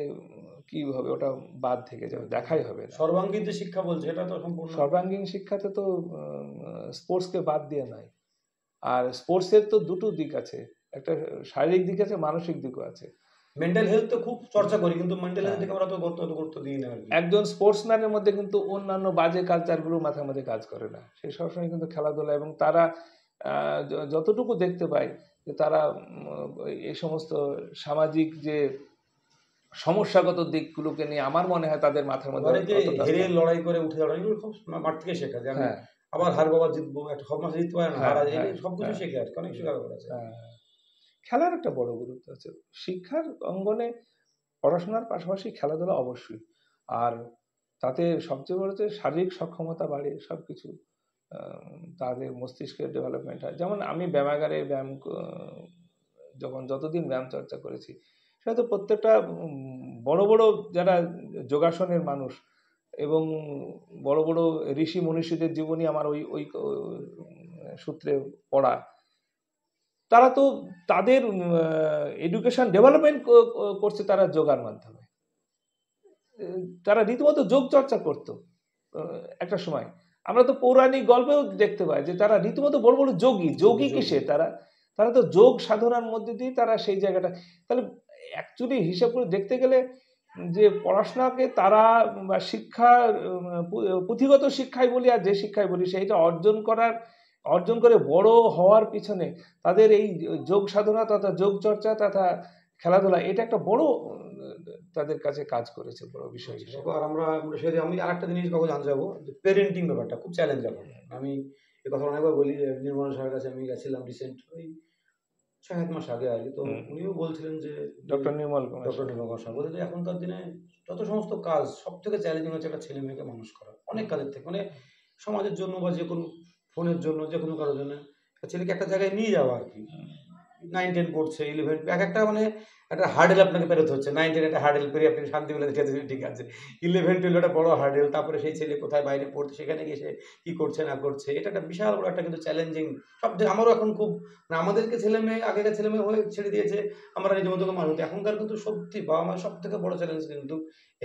কিভাবে ওটা বাদ থেকে যাবে, দেখাই হবে না। সর্বাঙ্গীন যে শিক্ষা বলছে এটা তো সম্পূর্ণ সর্বাঙ্গীন শিক্ষাতে তো স্পোর্টসকে বাদ দিয়ে নাই। আর স্পোর্টসের তো দুটো দিক আছে, একটা শারীরিক দিক আছে, মানসিক দিকও আছে। মেন্টাল হেলথ তো খুব চর্চা করি, কিন্তু মেন্টাল হেলথ দিকে আমরা তো গুরুত্ব দিই না আর কি। একজন স্পোর্টসম্যানের মধ্যে কিন্তু অন্যান্য বাজে কালচারগুলো মাথার মধ্যে কাজ করে না, সে সবসময় কিন্তু খেলাধুলা, এবং তারা যতটুকু দেখতে পাই যে তারা এই সমস্ত সামাজিক যে সমস্যাগত দিকগুলোকে নিয়ে আমার মনে হয় তাদের মাথার মধ্যে হেরে লড়াই করে উঠে দাঁড়ানো এগুলো খুব মাঠ থেকে শেখা যায়। আবার হার বাবা জিতবো, একটা সব মাসে জিততে পারে না, হারা সবকিছু শেখে আর কি, অনেক শেখার ব্যাপার আছে। খেলার একটা বড় গুরুত্ব আছে শিক্ষার অঙ্গনে, পড়াশোনার পাশাপাশি খেলাধুলা অবশ্যই। আর তাতে সবচেয়ে বড় যে শারীরিক সক্ষমতা বাড়ে, সবকিছু তাদের মস্তিষ্কের ডেভেলপমেন্ট হয়। যেমন আমি ব্যায়ামাগারে যতদিন ব্যায়াম চর্চা করেছি, সেটা তো প্রত্যেকটা বড় বড় যারা যোগাসনের মানুষ এবং বড় বড় ঋষি মনীষীদের জীবনী আমার ওই সূত্রে পড়া, তারা তো তাদের এডুকেশন ডেভেলপমেন্ট করছে তারা যোগার মাধ্যমে। তারা রীতিমতো যোগ চর্চা করতো একটা সময়। আমরা তো পৌরাণিক গল্পেও দেখতে পাই যে তারা রীতিমতো বড় বড় যোগী কিসে, তারা তো যোগ সাধনার মধ্যে দিয়ে তারা সেই জায়গাটা। তাহলে অ্যাকচুয়ালি হিসাব করে দেখতে গেলে যে পড়াশোনাকে তারা বা শিক্ষা, পুঁথিগত শিক্ষাই বলি আর যে শিক্ষাই বলি, সেইটা অর্জন করে বড় হওয়ার পিছনে তাদের এই যোগ সাধনা তথা যোগ চর্চা তথা খেলাধুলা, এটা একটা বড় তাদের কাছে কাজ করেছে, বড় বিষয় হিসেবে। আর আমি আরেকটা জিনিস কখন জানতে যাবো, পেরেন্টিং ব্যাপারটা খুব চ্যালেঞ্জ। এখন আমি এই কথা অনেকবার বলি যে নির্মল স্যারের কাছে আমি গেছিলাম রিসেন্ট, ওই 6-7 মাস আগে আর কি। তো উনিও বলছিলেন যে ডক্টর নির্মল স্যার বলছেন যে এখনকার দিনে যত সমস্ত কাজ, সব থেকে চ্যালেঞ্জিং হচ্ছে একটা ছেলে মেয়েকে মানুষ করা, অনেক কাজের থেকে, মানে সমাজের জন্য বা যে কোনো ফোনের জন্য, যে কোনো কারোর জন্য ছেলেকে একটা জায়গায় নিয়ে যাওয়া আর কি। 9-10 পড়ছে, 11, এক একটা মানে একটা হার্ডেল আপনাকে পেরোতে হচ্ছে। 9-10 একটা হার্ডেল পেরিয়ে আপনি শান্তি বলে দেখে ঠিক আছে, 11-12 একটা বড় হার্ডেল, তারপরে সেই ছেলে কোথায় বাইরে পড়ছে, সেখানে গিয়ে সে কি করছে না করছে, এটা একটা বিশাল বড় একটা কিন্তু চ্যালেঞ্জিং। সব আমারও এখন খুব, মানে আমাদেরকে ছেলে মেয়ে, আগেকার ছেলে মেয়ে হয়ে ছেড়ে দিয়েছে, আমরা নিজের মতো মানুষ। এখনকার কিন্তু সত্যি বাবা মায়ের সব থেকে বড় চ্যালেঞ্জ কিন্তু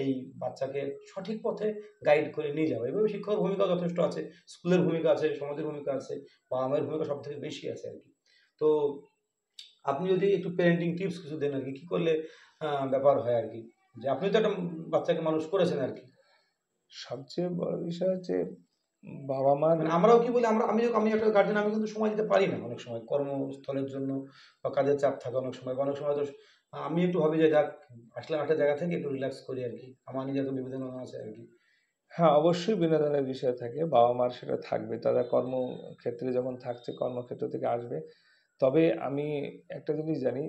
এই বাচ্চাকে সঠিক পথে গাইড করে নিয়ে যাওয়া। এভাবে শিক্ষকের ভূমিকা যথেষ্ট আছে, স্কুলের ভূমিকা আছে, সমাজের ভূমিকা আছে, বাবা মায়ের ভূমিকা সব থেকে বেশি আছে আর কি। তো আপনি যদি একটু প্যারেন্টিং টিপস কিছু দেন আর কি, কি করলে ব্যাপার হয় আর কি, যে আপনি তো একটা বাচ্চাকে মানুষ করেছেন আর কি। সবচেয়ে বড় বিষয় হচ্ছে বাবা মা, মানে আমরাও কি বলি, আমি একটা গার্জেন, আমি কিন্তু সময় দিতে পারি না অনেক সময়, কর্মস্থলের জন্য বা কাজের চাপ থাকে অনেক সময়, অনেক সময় তো আমি একটু ভাবি যে যাক আসলে একটা জায়গা থেকে একটু রিল্যাক্স করি আর কি, আমার নিজের তো বিনোদন আছে আর কি। হ্যাঁ, অবশ্যই বিনোদনের বিষয় থাকে, বাবা মার সেটা থাকবে, তারা কর্মক্ষেত্রে যখন থাকছে কর্মক্ষেত্র থেকে আসবে। তবে আমি একটা জিনিস জানি,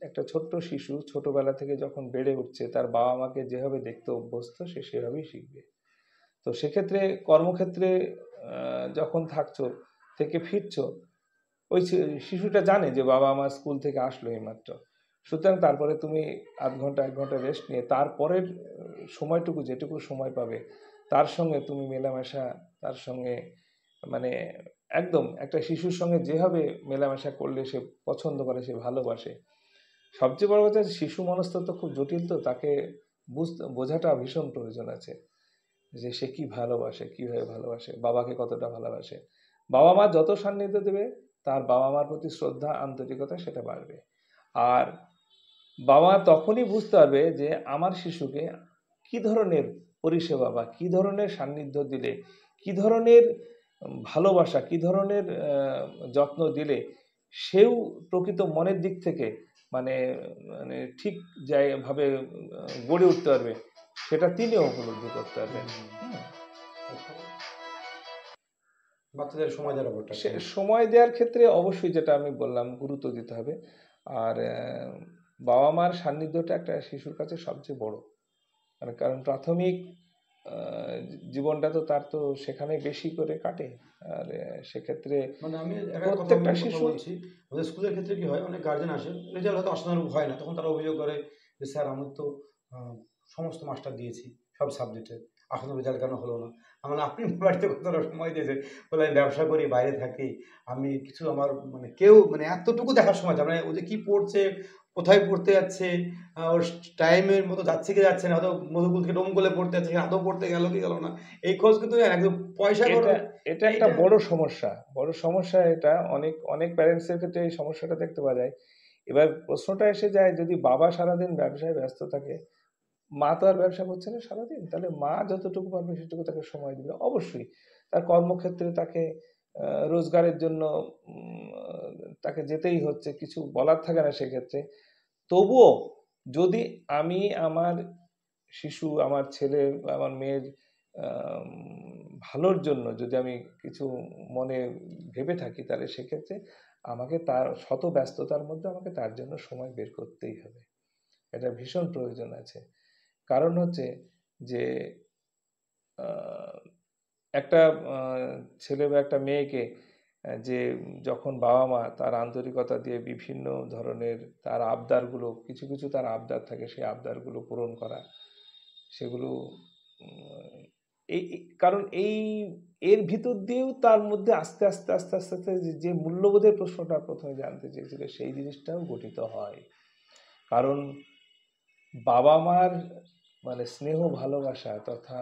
একটা ছোট্ট শিশু ছোটবেলা থেকে যখন বেড়ে উঠছে, তার বাবা মাকে যেভাবে দেখতে অভ্যস্ত সে সেভাবেই শিখবে। তো সেক্ষেত্রে কর্মক্ষেত্রে যখন থাকছো থেকে ফিরছো, ওই শিশুটা জানে যে বাবা মা স্কুল থেকে আসলো এইমাত্র, সুতরাং তারপরে তুমি আধ ঘন্টা 1 ঘন্টা রেস্ট নিয়ে তারপরের সময়টুকু যেটুকু সময় পাবে তার সঙ্গে তুমি মেলামেশা, তার সঙ্গে মানে একদম একটা শিশুর সঙ্গে যেভাবে মেলামেশা করলে সে পছন্দ করে, সে ভালোবাসে। সবচেয়ে বড় কথা, শিশু মনস্তত্ত্ব খুব জটিল, তো তাকে বোঝাটা ভীষণ প্রয়োজন আছে। যে সে কি ভালোবাসে, কিভাবে ভালোবাসে, বাবাকে কতটা ভালোবাসে। বাবা মা যত সান্নিধ্য দেবে তার বাবা মার প্রতি শ্রদ্ধা, আন্তরিকতা সেটা বাড়বে। আর বাবা মা তখনই বুঝতে পারবে যে আমার শিশুকে কি ধরনের পরিষেবা বা কি ধরনের সান্নিধ্য দিলে, কি ধরনের ভালোবাসা, কি ধরনের যত্ন দিলে সেও প্রকৃত মনের দিক থেকে মানে মানে ঠিক ভাবে গড়ে উঠতে পারবে, সেটা তিনিও উপলব্ধি করতে পারবেন। বাচ্চাদের সময় দেওয়ার ব্যাপারটা সে সময় দেওয়ার ক্ষেত্রে অবশ্যই যেটা আমি বললাম, গুরুত্ব দিতে হবে। আর বাবা মার সান্নিধ্যটা একটা শিশুর কাছে সবচেয়ে বড়, কারণ প্রাথমিক জীবনটা তো তার তো সেখানে বেশি করে কাটে। আর সেক্ষেত্রে মানে আমি একটা কথা প্রত্যেকটা শিশু বলছি, আমাদের স্কুলের ক্ষেত্রে কি হয়, অনেক গার্জেন আসে, রেজাল্ট হয়তো আশানুরূপ হয় না, তখন তারা অভিযোগ করে যে স্যার আমি তো সমস্ত মাস্টার দিয়েছি সব সাবজেক্টে, আশানুরূপ রেজাল্ট কেন হলো না। আমার আপনি বাড়িতে কতটা সময় দিয়েছে, বলে আমি ব্যবসা করি, বাইরে থাকি, আমি কিছু আমার মানে কেউ মানে এতটুকু দেখার সময় মানে ও যে কী পড়ছে, কোথায় পড়তে যাচ্ছে, ওর টাইমের মতো যাচ্ছে কি যাচ্ছে না, হয়তো মধুকুল থেকে ডোমকলে পড়তে যাচ্ছে, আদৌ পড়তে গেল কি গেল না, এই খোঁজ কিন্তু একদম পয়সা এটা এটা একটা বড় সমস্যা, বড় সমস্যা। এটা অনেক অনেক প্যারেন্টসের ক্ষেত্রে এই সমস্যাটা দেখতে পাওয়া যায়। এবার প্রশ্নটা এসে যায়, যদি বাবা সারাদিন ব্যবসায় ব্যস্ত থাকে, মা তো আর ব্যবসা করছে না সারাদিন, তাহলে মা যতটুকু পারবে সেটুকু তাকে সময় দিবে। অবশ্যই তার কর্মক্ষেত্রে তাকে রোজগারের জন্য তাকে যেতেই হচ্ছে, কিছু বলার থাকে না সেক্ষেত্রে। তবুও যদি আমি আমার শিশু, আমার ছেলে, আমার মেয়ের ভালোর জন্য যদি আমি কিছু মনে ভেবে থাকি, তাহলে সেক্ষেত্রে আমাকে তার শত ব্যস্ততার মধ্যে আমাকে তার জন্য সময় বের করতেই হবে। এটা ভীষণ প্রয়োজন আছে। কারণ হচ্ছে যে একটা ছেলে বা একটা মেয়েকে যে যখন বাবা মা তার আন্তরিকতা দিয়ে বিভিন্ন ধরনের তার আবদারগুলো, কিছু কিছু তার আবদার থাকে, সেই আবদারগুলো পূরণ করা, সেগুলো কারণ এর ভিতর দিয়েও তার মধ্যে আস্তে আস্তে আস্তে আস্তে আস্তে যে মূল্যবোধের প্রশ্নটা প্রথমে জানতে চেয়েছিল, সেই জিনিসটাও গঠিত হয়। কারণ বাবা মার মানে স্নেহ, ভালোবাসা তথা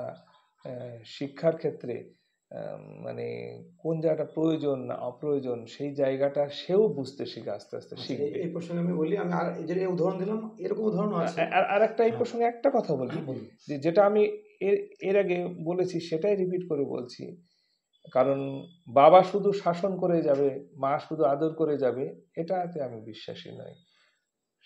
শিক্ষার ক্ষেত্রে মানে কোন জায়গাটা প্রয়োজন না অপ্রয়োজন, সেই জায়গাটা সেও বুঝতে শিখে আস্তে আস্তে শিখবে। এই প্রসঙ্গে আমি বলি, আমি আর যে উদাহরণ দিলাম এরকম উদাহরণ আছে। আর একটা এই প্রসঙ্গে একটা কথা বলি, যে যেটা আমি এর আগে বলেছি সেটাই রিপিট করে বলছি। কারণ বাবা শুধু শাসন করে যাবে, মা শুধু আদর করে যাবে, এটাতে আমি বিশ্বাসী নই।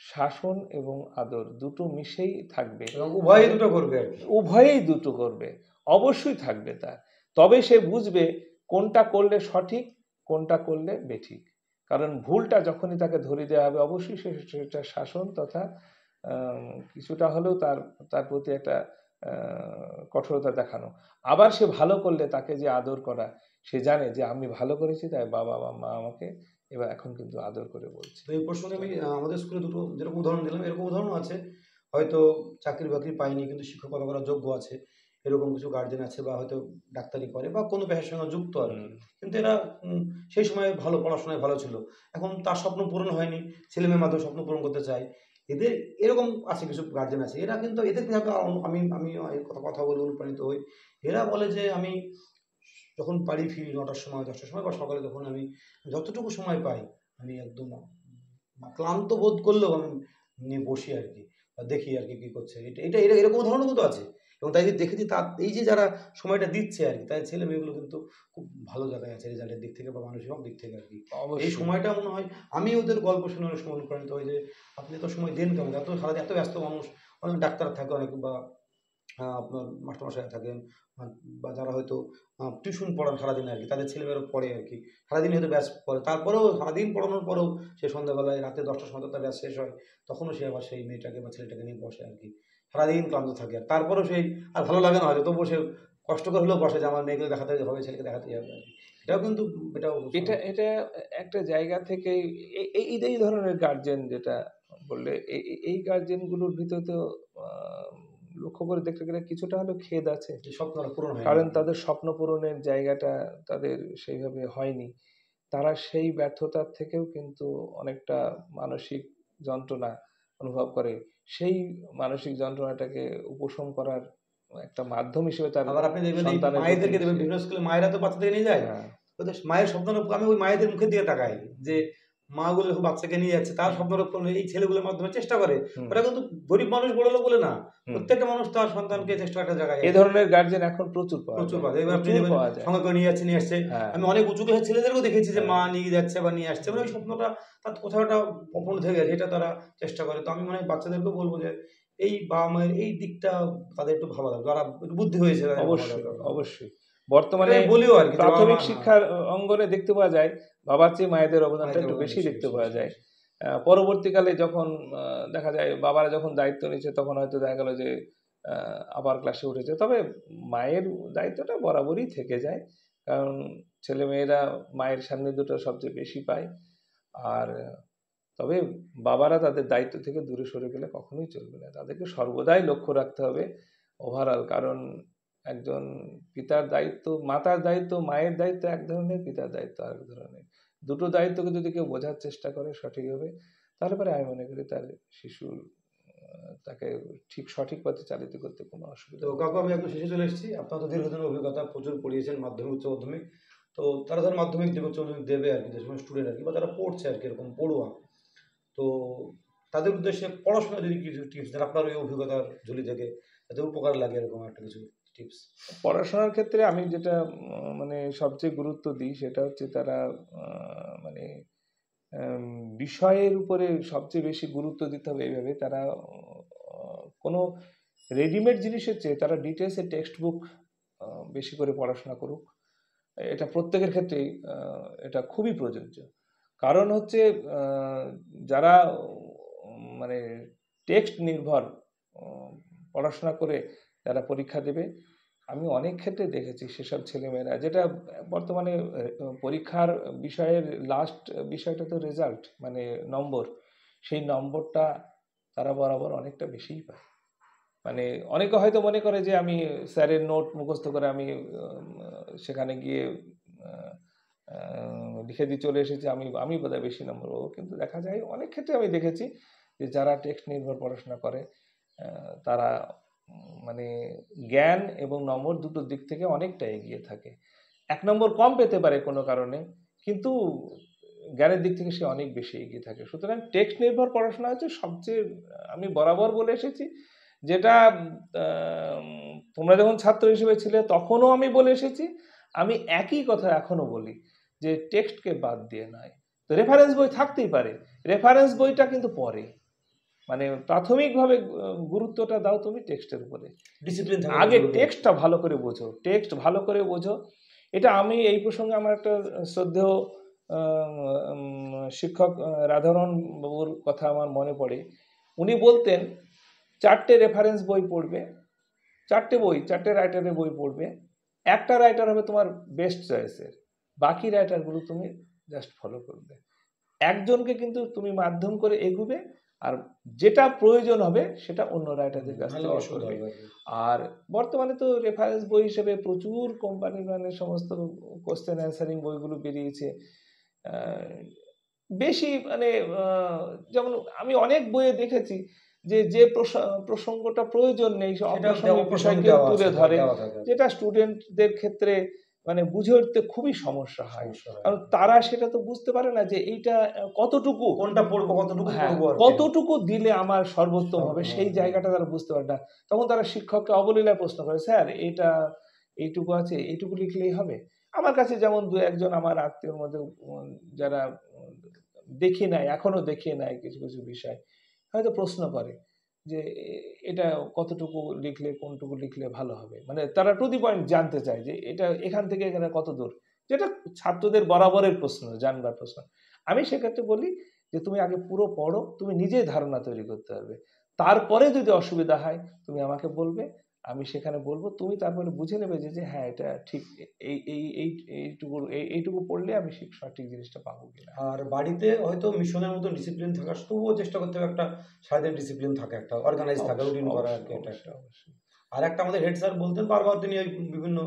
শাসন এবং আদর দুটো মিশেই থাকবে, উভয়ই দুটো করবে আর কি, উভয়েই দুটো করবে, অবশ্যই থাকবে তার। তবে সে বুঝবে কোনটা করলে সঠিক, কোনটা করলে বেঠিক। কারণ ভুলটা যখনই তাকে ধরিয়ে দেওয়া হবে, অবশ্যই সেটা শাসন তথা কিছুটা হলেও তার তার প্রতি একটা কঠোরতা দেখানো। আবার সে ভালো করলে তাকে যে আদর করা, সে জানে যে আমি ভালো করেছি, তাই বাবা বা মা আমাকে এবার এখন কিন্তু আদর করে বলছে। তো এই প্রসঙ্গে আমি আমাদের স্কুলে দুটো যেরকম উদাহরণ দিলাম, এরকম উদাহরণও আছে, হয়তো চাকরি বাকরি পায়নি কিন্তু শিক্ষকতা করার যোগ্য আছে, এরকম কিছু গার্জেন আছে, বা হয়তো ডাক্তারি করে বা কোনো পেশার সঙ্গে যুক্ত আর কি, কিন্তু এরা সেই সময় ভালো পড়াশোনায় ভালো ছিল, এখন তার স্বপ্ন পূরণ হয়নি, ছেলে মেয়ের মাধ্যমে স্বপ্ন পূরণ করতে চায়, এদের এরকম আছে কিছু গার্জেন আছে, এরা কিন্তু এদের থেকে আমি আমি কথা বলে অনুপ্রাণিত হই। এরা বলে যে আমি যখন পারি ফিরি 9টার সময় 10টার সময় বা সকালে, যখন আমি যতটুকু সময় পাই আমি একদম ক্লান্ত বোধ করলেও আমি নিয়ে বসি আর কি, বা দেখি আর কি কী করছে, এটা এটা এটা এরকম উদাহরণও কিন্তু আছে। এবং তাই দেখেছি তার এই যে যারা সময়টা দিচ্ছে আর কি, তাই ছেলে মেয়েগুলো কিন্তু খুব ভালো জায়গায় আছে রেজাল্টের দিক থেকে বা মানসিক দিক থেকে আর কি। এই সময়টা মনে হয় আমি ওদের গল্প শুনে অনেক সময় অনুপ্রাণিত হই যে আপনি এত সময় দেন কেমন, এত সারাদিন এত ব্যস্ত মানুষ, অনেক ডাক্তার থাকে অনেক, বা আপনার মাস্টারমশাই থাকেন, বা যারা হয়তো টিউশন পড়ান সারাদিন আর কি, তাদের ছেলেমেয়েরা পড়ে আর কি, সারাদিন হয়তো ব্যাচ পড়ে, তারপরেও সারাদিন পড়ানোর পরেও সে সন্ধ্যাবেলায় রাতে 10টার সময় তার ব্যাচ শেষ হয়, তখনও সে আবার সেই মেয়েটাকে বা ছেলেটাকে নিয়ে বসে আর কি, সারাদিন ক্লান্ত থাকে, আর তারপরেও সেই আর ভালো লাগে না হয়তো, তবুও সে কষ্ট করে হলেও বসে যে আমার মেয়েকে দেখাতে হবে, ছেলেকে দেখাতে হবে আর কি। এটাও কিন্তু এটা এটা একটা জায়গা থেকে এই ধরনের গার্জেন যেটা বললে, এই গার্জেনগুলোর ভিতরে তো লক্ষ্য করে দেখতে গেলে কিছুটা হলেও খেদ আছে, স্বপ্নটা পূরণ হয়, কারণ তাদের স্বপ্ন পূরণের জায়গাটা তাদের সেইভাবে হয়নি। তারা সেই ব্যর্থতার থেকেও কিন্তু অনেকটা মানসিক যন্ত্রণা অনুভব করে। সেই মানসিক যন্ত্রণাটাকে উপশম করার একটা মাধ্যম হিসেবে তার আবার আপনি দেখবেন এই সন্তানের মায়েদেরকে প্রতি দেখবেন বিভিন্ন স্কুলে মায়েরা তো বাচ্চাদেরকে নিয়ে যায়, হ্যাঁ ওদের মায়ের স্বপ্ন আমি ওই মায়েদের মুখের দিকে তাকাই যে মাগুলো যখন বাচ্চাকে নিয়ে যাচ্ছে তার স্বপ্ন রক্ষণ এই ছেলেগুলোর মাধ্যমে চেষ্টা করে। হুম ওরা কিন্তু গরিব মানুষ বড় লোক বলে না, হুম প্রত্যেকটা মানুষ তার সন্তানকে চেষ্টা একটা জায়গায় এই ধরনের গার্জেন এখন প্রচুর পাওয়া প্রচুর যায়, পাওয়া যায়। এবার আপনি প্রচুর দেখবেন পাওয়া যায়। সঙ্গে করে নিয়ে যাচ্ছে নিয়ে আসছে। হ্যাঁ আমি অনেক উঁচু ক্লাসের ছেলেদেরকেও দেখেছি যে মা হ্যাঁ নিয়ে যাচ্ছে বা নিয়ে আসছে, মানে ওই স্বপ্নটা তার কোথাও একটা অপূর্ণ থেকে গেছে, এটা তারা চেষ্টা করে। তো আমি মনে হয় বাচ্চাদেরকেও বলবো যে এই বাবা মায়ের এই দিকটা তাদের একটু ভাবা দরকার, যারা একটু বুদ্ধি হয়েছে তাদের ভাবা অবশ্যই দরকার। অবশ্যই। এটা বর্তমানে আমি বলিও আর কি যে বাবা প্রাথমিক মা, হ্যাঁ, শিক্ষার অঙ্গনে দেখতে পাওয়া যায় বাবার চেয়ে মায়েদের অবদানটা মায়েদের একটু অবদান বেশি বেশি দেখতে বেশি পাওয়া বেশি যায়। বেশি। পরবর্তীকালে যখন দেখা যায় বাবারা যখন দায়িত্ব নিচ্ছে তখন হয়তো দেখা গেল যে আবার ক্লাসে উঠেছে, তবে মায়ের দায়িত্বটা বরাবরই থেকে যায়, কারণ ছেলে মেয়েরা মায়ের সান্নিধ্যটা সবচেয়ে বেশি পায়। আর তবে বাবারা তাদের দায়িত্ব থেকে দূরে সরে গেলে কখনোই চলবে না, তাদেরকে সর্বদাই লক্ষ্য রাখতে হবে ওভারঅল। কারণ একজন পিতার দায়িত্ব, মাতার দায়িত্ব, মায়ের দায়িত্ব এক ধরনের, পিতার দায়িত্ব আরেক ধরনের। দুটো দায়িত্বকে যদি কেউ বোঝার চেষ্টা করে সঠিকভাবে, তাহলে পরে আমি মনে করি তার শিশুর তাকে ঠিক সঠিক পথে চালিত করতে কোনো অসুবিধা তো হবে কাকু না। আমি একটু শেষে চলে এসেছি। আপনার তো দীর্ঘদিনের অভিজ্ঞতা, প্রচুর পড়িয়েছেন মাধ্যমিক উচ্চ মাধ্যমিক। তো তারা ধর মাধ্যমিক দেবে উচ্চ মাধ্যমিক দেবে আর কি, যে সময় স্টুডেন্ট আর কি বা যারা পড়ছে আর কি এরকম পড়ুয়া, তো তাদের উদ্দেশ্যে পড়াশোনা যদি কিছু টিপস দেন আপনার ওই অভিজ্ঞতার ঝুলি থেকে, যাতে উপকার লাগে এরকম একটা কিছু টিপস। পড়াশোনার ক্ষেত্রে আমি যেটা মানে সবচেয়ে গুরুত্ব দিই সেটা হচ্ছে তারা মানে আম, বিষয়ের উপরে সবচেয়ে বেশি গুরুত্ব দিতে হবে এইভাবে, তারা কোনো রেডিমেড জিনিসের চেয়ে তারা ডিটেলসে টেক্সট বুক বেশি করে পড়াশোনা করুক। এটা প্রত্যেকের ক্ষেত্রেই এটা খুবই প্রযোজ্য। কারণ হচ্ছে আহ, যারা মানে টেক্সট নির্ভর উম, পড়াশোনা করে যারা পরীক্ষা দেবে, আমি অনেক ক্ষেত্রে দেখেছি সেসব ছেলেমেয়েরা, যেটা বর্তমানে পরীক্ষার বিষয়ের লাস্ট বিষয়টা তো রেজাল্ট মানে নম্বর, সেই নম্বরটা তারা বরাবর অনেকটা বেশিই পায়। মানে অনেকে হয়তো মনে করে যে আমি স্যারের নোট মুখস্থ করে আমি সেখানে গিয়ে আহ, লিখে দিয়ে চলে এসেছি, আমি আমি বোধহয় বেশি নম্বর পাবো, কিন্তু দেখা যায় অনেক ক্ষেত্রে আমি দেখেছি যে যারা টেক্সট নির্ভর পড়াশোনা করে তারা মানে জ্ঞান এবং নম্বর দুটোর দিক থেকে অনেকটা এগিয়ে থাকে। এক নম্বর কম পেতে পারে কোনো কারণে, কিন্তু জ্ঞানের দিক থেকে সে অনেক বেশি এগিয়ে থাকে। সুতরাং টেক্সট নির্ভর পড়াশোনা হচ্ছে সবচেয়ে, আমি বরাবর বলে এসেছি যেটা তোমরা যখন ছাত্র হিসেবে ছিলে তখনও আমি বলে এসেছি, আমি একই কথা এখনো বলি যে টেক্সটকে বাদ দিয়ে নয়। তো রেফারেন্স বই থাকতেই পারে, রেফারেন্স বইটা কিন্তু পরে, মানে প্রাথমিকভাবে গুরুত্বটা দাও তুমি টেক্সটের উপরে, ডিসিপ্লিন থাকা আগে জরুরি। টেক্সটটা ভালো করে বোঝো, টেক্সট ভালো করে বোঝো। এটা আমি এই প্রসঙ্গে আমার একটা শ্রদ্ধেয় শিক্ষক রাধারণ বাবুর কথা আমার মনে পড়ে। উনি বলতেন 4টে রেফারেন্স বই পড়বে, 4টে বই, 4টে রাইটারের বই পড়বে, একটা রাইটার হবে তোমার বেস্ট চয়েসের, বাকি রাইটারগুলো তুমি জাস্ট ফলো করবে। একজনকে কিন্তু তুমি মাধ্যম করে এগুবে, আর যেটা প্রয়োজন হবে সেটা অন্য রাইটারদের কাছ নাহলে থেকে অসুবিধা করবে। হবে আর কি। আর বর্তমানে তো রেফারেন্স বই হিসেবে প্রচুর কোম্পানি মানে সমস্ত কোশ্চেন অ্যান্সারিং বইগুলো বেরিয়েছে। আহ, বেশি মানে যেমন আমি অনেক বইয়ে দেখেছি যে যে প্রসঙ্গটা প্রয়োজন নেই সে সেটা অপ্রাসঙ্গিক প্রসঙ্গ বিষয়কে দেওয়া তুলে আছে, ধরে, দেওয়া থাকে, যেটা স্টুডেন্টদের ক্ষেত্রে মানে বুঝে উঠতে খুবই সমস্যা হয়। সমস্যা হয়। কারণ তারা সেটা তো বুঝতে পারে না যে এইটা কতটুকু, কোনটা পড়বো কতটুকু হ্যাঁ পড়বো আর কি। কতটুকু দিলে আমার সর্বোত্তম হবে হ্যাঁ, সেই হ্যাঁ। জায়গাটা তারা বুঝতে পারে না। তখন তারা শিক্ষককে অবলীলায় প্রশ্ন করে, স্যার এটা এইটুকু আছে, এইটুকু লিখলেই হবে? আমার কাছে যেমন দু একজন আমার আত্মীয়র মধ্যে যারা দেখি নাই, এখনো দেখি নাই কিছু কিছু বিষয়, হয়তো প্রশ্ন করে যে এটা কতটুকু লিখলে কোনটুকু লিখলে ভালো হবে, মানে তারা টু দি পয়েন্ট জানতে চায় যে এটা এখান থেকে এখানে কত দূর, যেটা ছাত্রদের বরাবরের প্রশ্ন, জানবার প্রশ্ন। আমি সেক্ষেত্রে বলি যে তুমি আগে পুরো পড়ো, তুমি নিজেই ধারণা তৈরি করতে পারবে, তারপরে যদি অসুবিধা হয় তুমি আমাকে বলবে, আমি সেখানে বলবো, তুমি তারপরে বুঝে নেবে যে যে হ্যাঁ এটা ঠিক, এই এই এই এইটুকু পড়লে আমি সঠিক জিনিসটা পাবো কিনা। আর বাড়িতে হয়তো মিশনের মতো ডিসিপ্লিন থাকা, তবুও চেষ্টা করতে হবে একটা সারাদিন ডিসিপ্লিন থাকে, একটা অর্গানাইজ থাকে, অবশ্যই রুটিন করা আর কি, অবশ্যই এটা একটা। অবশ্যই অবশ্যই। আর একটা আমাদের হেড স্যার বলতেন বারবার, তিনি ওই বিভিন্ন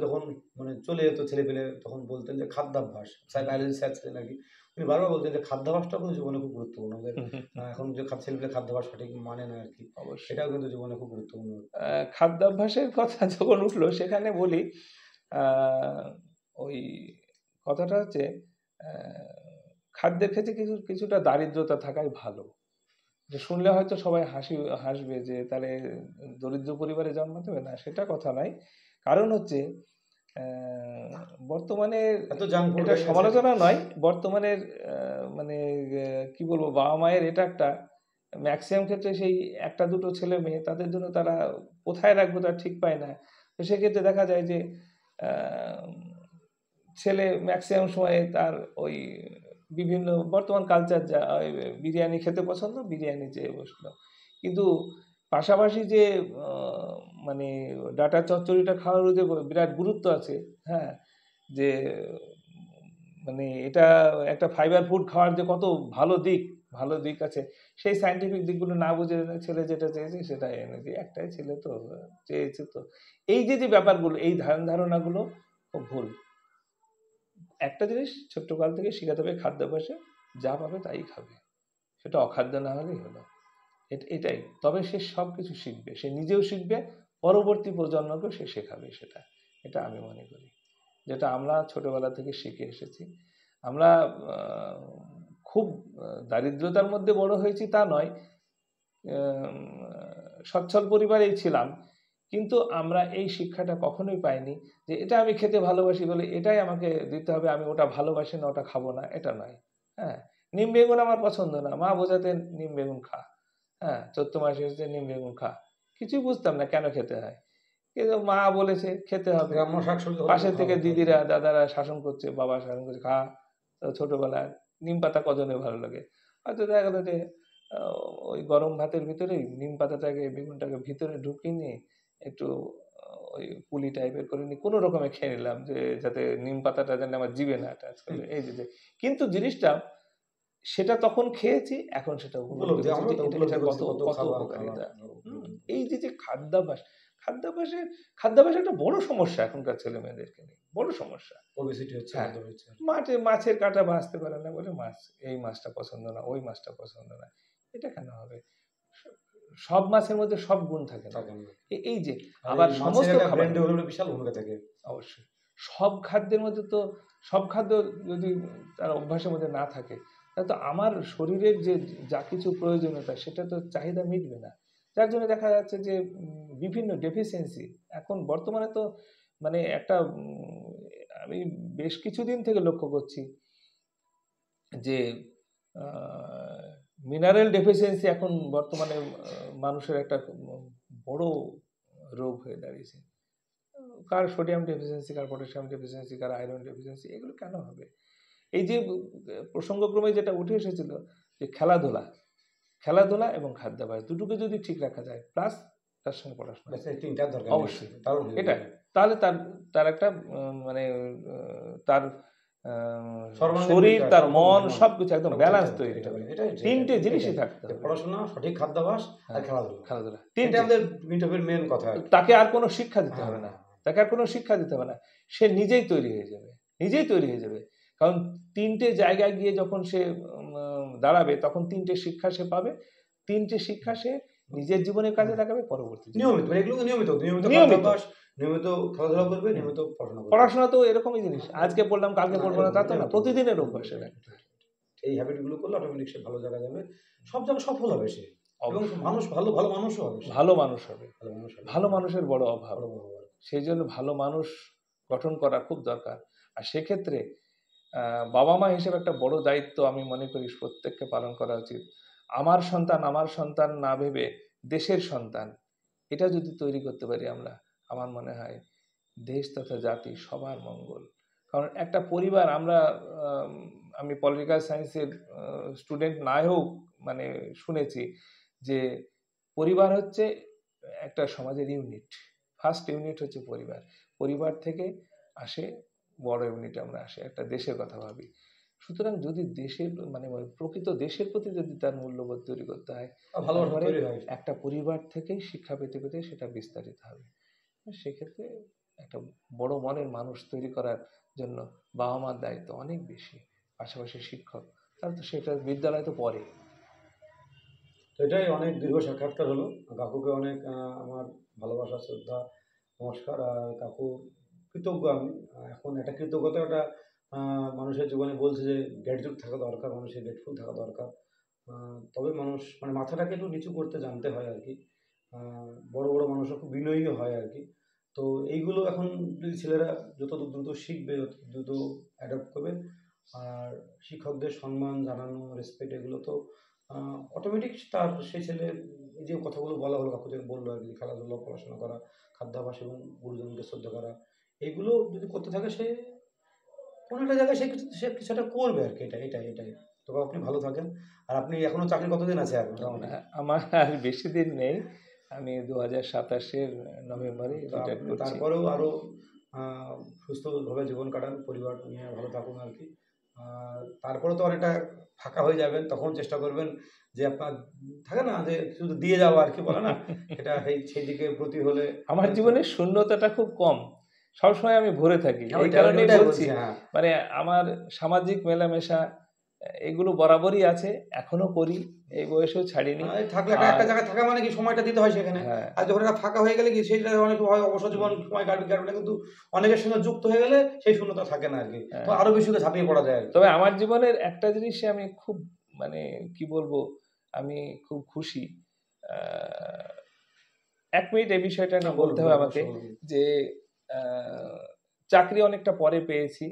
তখন মানে চলে যেত ছেলে পেলে, তখন বলতেন যে খাদ্যাভ্যাস, স্যার বায়োলজি স্যার ছিলেন আর কি, উনি বারবার বলতেন যে খাদ্যাভ্যাসটা কিন্তু জীবনে খুব গুরুত্বপূর্ণ। আমাদের এখন যে ছেলেপেলে খাদ্যাভ্যাস সঠিক মানে না আর কি, অবশ্যই সেটাও কিন্তু জীবনে খুব গুরুত্বপূর্ণ। খাদ্যাভ্যাসের কথা যখন উঠলো সেখানে বলি ওই কথাটা হচ্ছে খাদ্যের ক্ষেত্রে কিছুটা দারিদ্রতা থাকাই ভালো। যে শুনলে হয়তো সবাই হাসবে যে তাহলে দরিদ্র পরিবারে জন্মাতে হবে, না সেটা কথা নয়। কারণ হচ্ছে বর্তমানে এত জাঙ্ক ফুড এটা হয়ে গেছে। সমালোচনা নয়, বর্তমানের মানে কি বলবো, বাবা মায়ের এটা একটা ম্যাক্সিমাম ক্ষেত্রে সেই একটা দুটো ছেলে মেয়ে, তাদের জন্য তারা কোথায় রাখবো তার ঠিক পায় না। তো সেক্ষেত্রে দেখা যায় যে ছেলে ম্যাক্সিমাম সময় তার ওই বিভিন্ন বর্তমান কালচার যা বিরিয়ানি খেতে পছন্দ, বিরিয়ানি চেয়ে বসলো। কিন্তু পাশাপাশি যে মানে ডাটা চচ্চড়িটা খাওয়ার যে বিরাট গুরুত্ব আছে, হ্যাঁ, যে মানে এটা একটা ফাইবার ফুড খাওয়ার যে কত ভালো দিক আছে, সেই সায়েন্টিফিক দিকগুলো না বুঝে ছেলে যেটা চেয়েছে সেটাই এনে দিই। একটাই ছেলে তো চেয়েছে, তো এই যে ব্যাপারগুলো, এই ধারণাগুলো খুব ভুল। একটা জিনিস ছোট্টকাল থেকে শেখাতে হবে, খাদ্যাভ্যাসে যা পাবে তাই খাবে, সেটা অখাদ্য না হলেই হলো। এটাই, তবে সে সব কিছু শিখবে, সে নিজেও শিখবে, পরবর্তী প্রজন্মকেও সে শেখাবে। এটা আমি মনে করি, যেটা আমরা ছোটবেলা থেকে শিখে এসেছি। আমরা খুব দারিদ্রতার মধ্যে বড় হয়েছি তা নয়, সচ্ছল পরিবারেই ছিলাম, কিন্তু আমরা এই শিক্ষাটা কখনোই পাইনি যে এটা আমি খেতে ভালোবাসি বলে এটাই আমাকে দিতে হবে, আমি ওটা ভালোবাসি না ওটা খাবো না, এটা নয়। হ্যাঁ, নিম বেগুন আমার পছন্দ না, মা বোঝাতেন নিম বেগুন খা, হ্যাঁ, চৈত্র মাসে এসেছে নিম বেগুন খা, কিছুই বুঝতাম না কেন খেতে হয়, কিন্তু মা বলেছে খেতে হবে। গ্রাম্য শাকসবজি পাশে থেকে দিদিরা দাদারা শাসন করছে, বাবা শাসন করছে, খা। ছোটবেলায় নিম পাতা কজনের ভালো লাগে, হয়তো দেখা গেলো যে ওই গরম ভাতের ভিতরেই নিম পাতাটাকে বেগুনটাকে ভিতরে ঢুকিয়ে নিয়ে একটু ওই পুলি টাইপের করে নিয়ে কোনো রকমে খেয়ে নিলাম, যে যাতে নিম পাতাটা যেন আমার জিভে না টাচ করে। এই যে কিন্তু জিনিসটা সেটা তখন খেয়েছি, এখন সেটা উপলব্ধি কত উপকারিতা। এই যে খাদ্যাভ্যাস একটা বড় সমস্যা এখনকার ছেলে মেয়েদেরকে নিয়ে, বড় সমস্যা। হ্যাঁ, মাছের কাঁটা ভাজতে পারে না বলে এই মাছটা পছন্দ না, ওই মাছটা পছন্দ না, এটা কেন হবে? সব মাছের মধ্যে সব গুণ থাকে না। এই যে আবার সমস্ত বিশাল ভূমিকা থাকে অবশ্যই। সব খাদ্যের মধ্যে তো সব খাদ্য যদি তার অভ্যাসের মধ্যে না থাকে, তাহলে তো আমার শরীরের যে যা কিছু প্রয়োজনীয়তা সেটা তো চাহিদা মিটবে না। যার জন্য দেখা যাচ্ছে যে বিভিন্ন ডেফিসিয়েন্সি এখন বর্তমানে তো মানে একটা আমি বেশ কিছুদিন থেকে লক্ষ্য করছি যে মিনারেল ডেফিসিয়েন্সি এখন বর্তমানে মানুষের একটা বড় রোগ হয়ে দাঁড়িয়েছে। কার সোডিয়াম ডেফিসিয়েন্সি, কার পটাশিয়াম ডেফিসিয়েন্সি, কার আয়রন ডেফিসিয়েন্সি, এগুলো কেন হবে? এই যে প্রসঙ্গক্রমে যেটা উঠে এসেছিল যে খেলাধুলা এবং খাদ্যাভ্যাস দুটোকে যদি ঠিক রাখা যায়, প্লাস তার সঙ্গে পড়াশোনা, অবশ্যই এটা, তাহলে তার একটা মানে তার শরীর, তার মন, সবকিছু একদম ব্যালেন্স তৈরি হবে। তিনটে জিনিসই থাকতে হবে, পড়াশোনা, সঠিক খাদ্যাভ্যাস আর খেলাধুলা। তিনটে আমাদের মিটঅপের মেন কথা। তাকে আর কোনো শিক্ষা দিতে হবে না, সে নিজেই তৈরি হয়ে যাবে। কারণ তিনটে জায়গায় গিয়ে যখন সে দাঁড়াবে, তখন তিনটে শিক্ষা সে পাবে, তিনটে শিক্ষা সে নিজের জীবনের কাজে লাগাবে, পরবর্তী নিয়মিত খেলাধুলা করবে, নিয়মিত পড়াশোনা তো এরকমই জিনিস, আজকে পড়লাম কালকে পড়বো না তা তো না, প্রতিদিনের অভ্যাস। এই হ্যাবিট গুলো করলে অটোমেটিক সে ভালো জায়গায় যাবে, সব জায়গায় সফল হবে সে, এবং মানুষ ভালো মানুষও হবে, ভালো মানুষের বড় অভাব। সেই জন্য ভালো মানুষ গঠন করা খুব দরকার। আর সেক্ষেত্রে বাবা মা হিসেবে একটা বড় দায়িত্ব আমি মনে করি প্রত্যেককে পালন করা উচিত। আমার সন্তান না ভেবে দেশের সন্তান, এটা যদি তৈরি করতে পারি আমরা, আমার মনে হয় দেশ তথা জাতি সবার মঙ্গল। কারণ একটা পরিবার, আমি পলিটিক্যাল সায়েন্সের স্টুডেন্ট নাই হোক, মানে শুনেছি যে পরিবার হচ্ছে একটা সমাজের ইউনিট, ফার্স্ট ইউনিট হচ্ছে পরিবার থেকে আসে বড় ইউনিট, আমরা আসে একটা দেশের কথা ভাবি। সুতরাং যদি দেশের মানে প্রকৃত দেশের প্রতি যদি তার মূল্যবোধ তৈরি করতে হয়, একটা পরিবার থেকেই শিক্ষা পেতে পেতে সেটা বিস্তারিত হবে। সেক্ষেত্রে একটা বড় মনের মানুষ তৈরি করার জন্য বাবা মার দায়িত্ব অনেক বেশি। পাশাপাশি শিক্ষক, তাহলে তো সেটা বিদ্যালয় তো পড়ে। তো এটাই অনেক দীর্ঘ সাক্ষাৎকার হলো। কাকুকে অনেক আমার ভালোবাসা, শ্রদ্ধা, নমস্কার। আর কাকু কৃতজ্ঞ আমি। এখন একটা কৃতজ্ঞতা একটা মানুষের জীবনে বলছে যে গ্র্যাটিটিউড থাকা দরকার, মানুষের গ্রেটফুল থাকা দরকার। তবে মানুষ মানে মাথাটাকে একটু নিচু করতে জানতে হয় আর কি। বড় বড় মানুষরা খুব বিনয়ী হয় আর কি। তো এইগুলো এখন যদি ছেলেরা যত দ্রুত শিখবে, যত দ্রুত অ্যাডাপ্ট করবে, আর শিক্ষকদের সম্মান জানানো, রেসপেক্ট, এগুলো তো অটোমেটিক তার সেই ছেলের এই যে কথাগুলো বলা হলো, কাকু যে বললো আর কি, খেলাধুলা, পড়াশোনা করা, খাদ্যাভ্যাস এবং গুরুজনকে শ্রদ্ধা করা, এগুলো যদি করতে থাকে সে কোনো একটা জায়গায় সে কিছু একটা করবে আর কি। এটাই। তো আপনি ভালো থাকেন। আর আপনি এখনো চাকরি কতদিন আছে আর মোটামুটি? আমার আর বেশি দিন নেই, আমি 2027-এর নভেম্বরে তো রিটায়ার আপনি করছি। তারপরেও আরও সুস্থভাবে জীবন কাটান, পরিবার নিয়ে ভালো থাকুন আর কি। আর তারপরে তো অনেকটা ফাঁকা হয়ে যাবেন, তখন চেষ্টা করবেন যে আপনার থাকে না যে শুধু দিয়ে যাওয়া আর কি বলে না, সেটা সেই দিকে প্রতি হলে আমার হয়তো। জীবনে শূন্যতাটা খুব কম, সবসময় আমি ভরে থাকি। হ্যাঁ, এই ওইটাই কারণেই ওইটাই বলছি, বলছি, হ্যাঁ। মানে আমার সামাজিক মেলামেশা এগুলো বরাবরই আছে, এখনো করি, এই বয়সেও ছাড়িনি। এই থাকলে একটা আর একটা জায়গায় থাকা মানে কি সময়টা দিতে হয় সেখানে। হ্যাঁ, আর যখন এটা ফাঁকা হয়ে গেলে কি সেইটা অনেক হয় অবসর জীবন সময় কাটবে না, কিন্তু অনেকের সঙ্গে যুক্ত হয়ে গেলে সেই শূন্যতা থাকে না আর কি। তো হ্যাঁ। আরো বেশি করে ঝাঁপিয়ে পড়া যায় আর কি। তবে আমার জীবনের একটা জিনিসে আমি খুব, মানে কি বলবো, আমি খুব খুশি। আহ, 1 মিনিট এই বিষয়টা হ্যাঁ, নিয়ে বলুন বলতে হবে বলুন, আমাকে, অবশ্যই বলুন। যে আহ, চাকরি অনেকটা পরে পেয়েছি।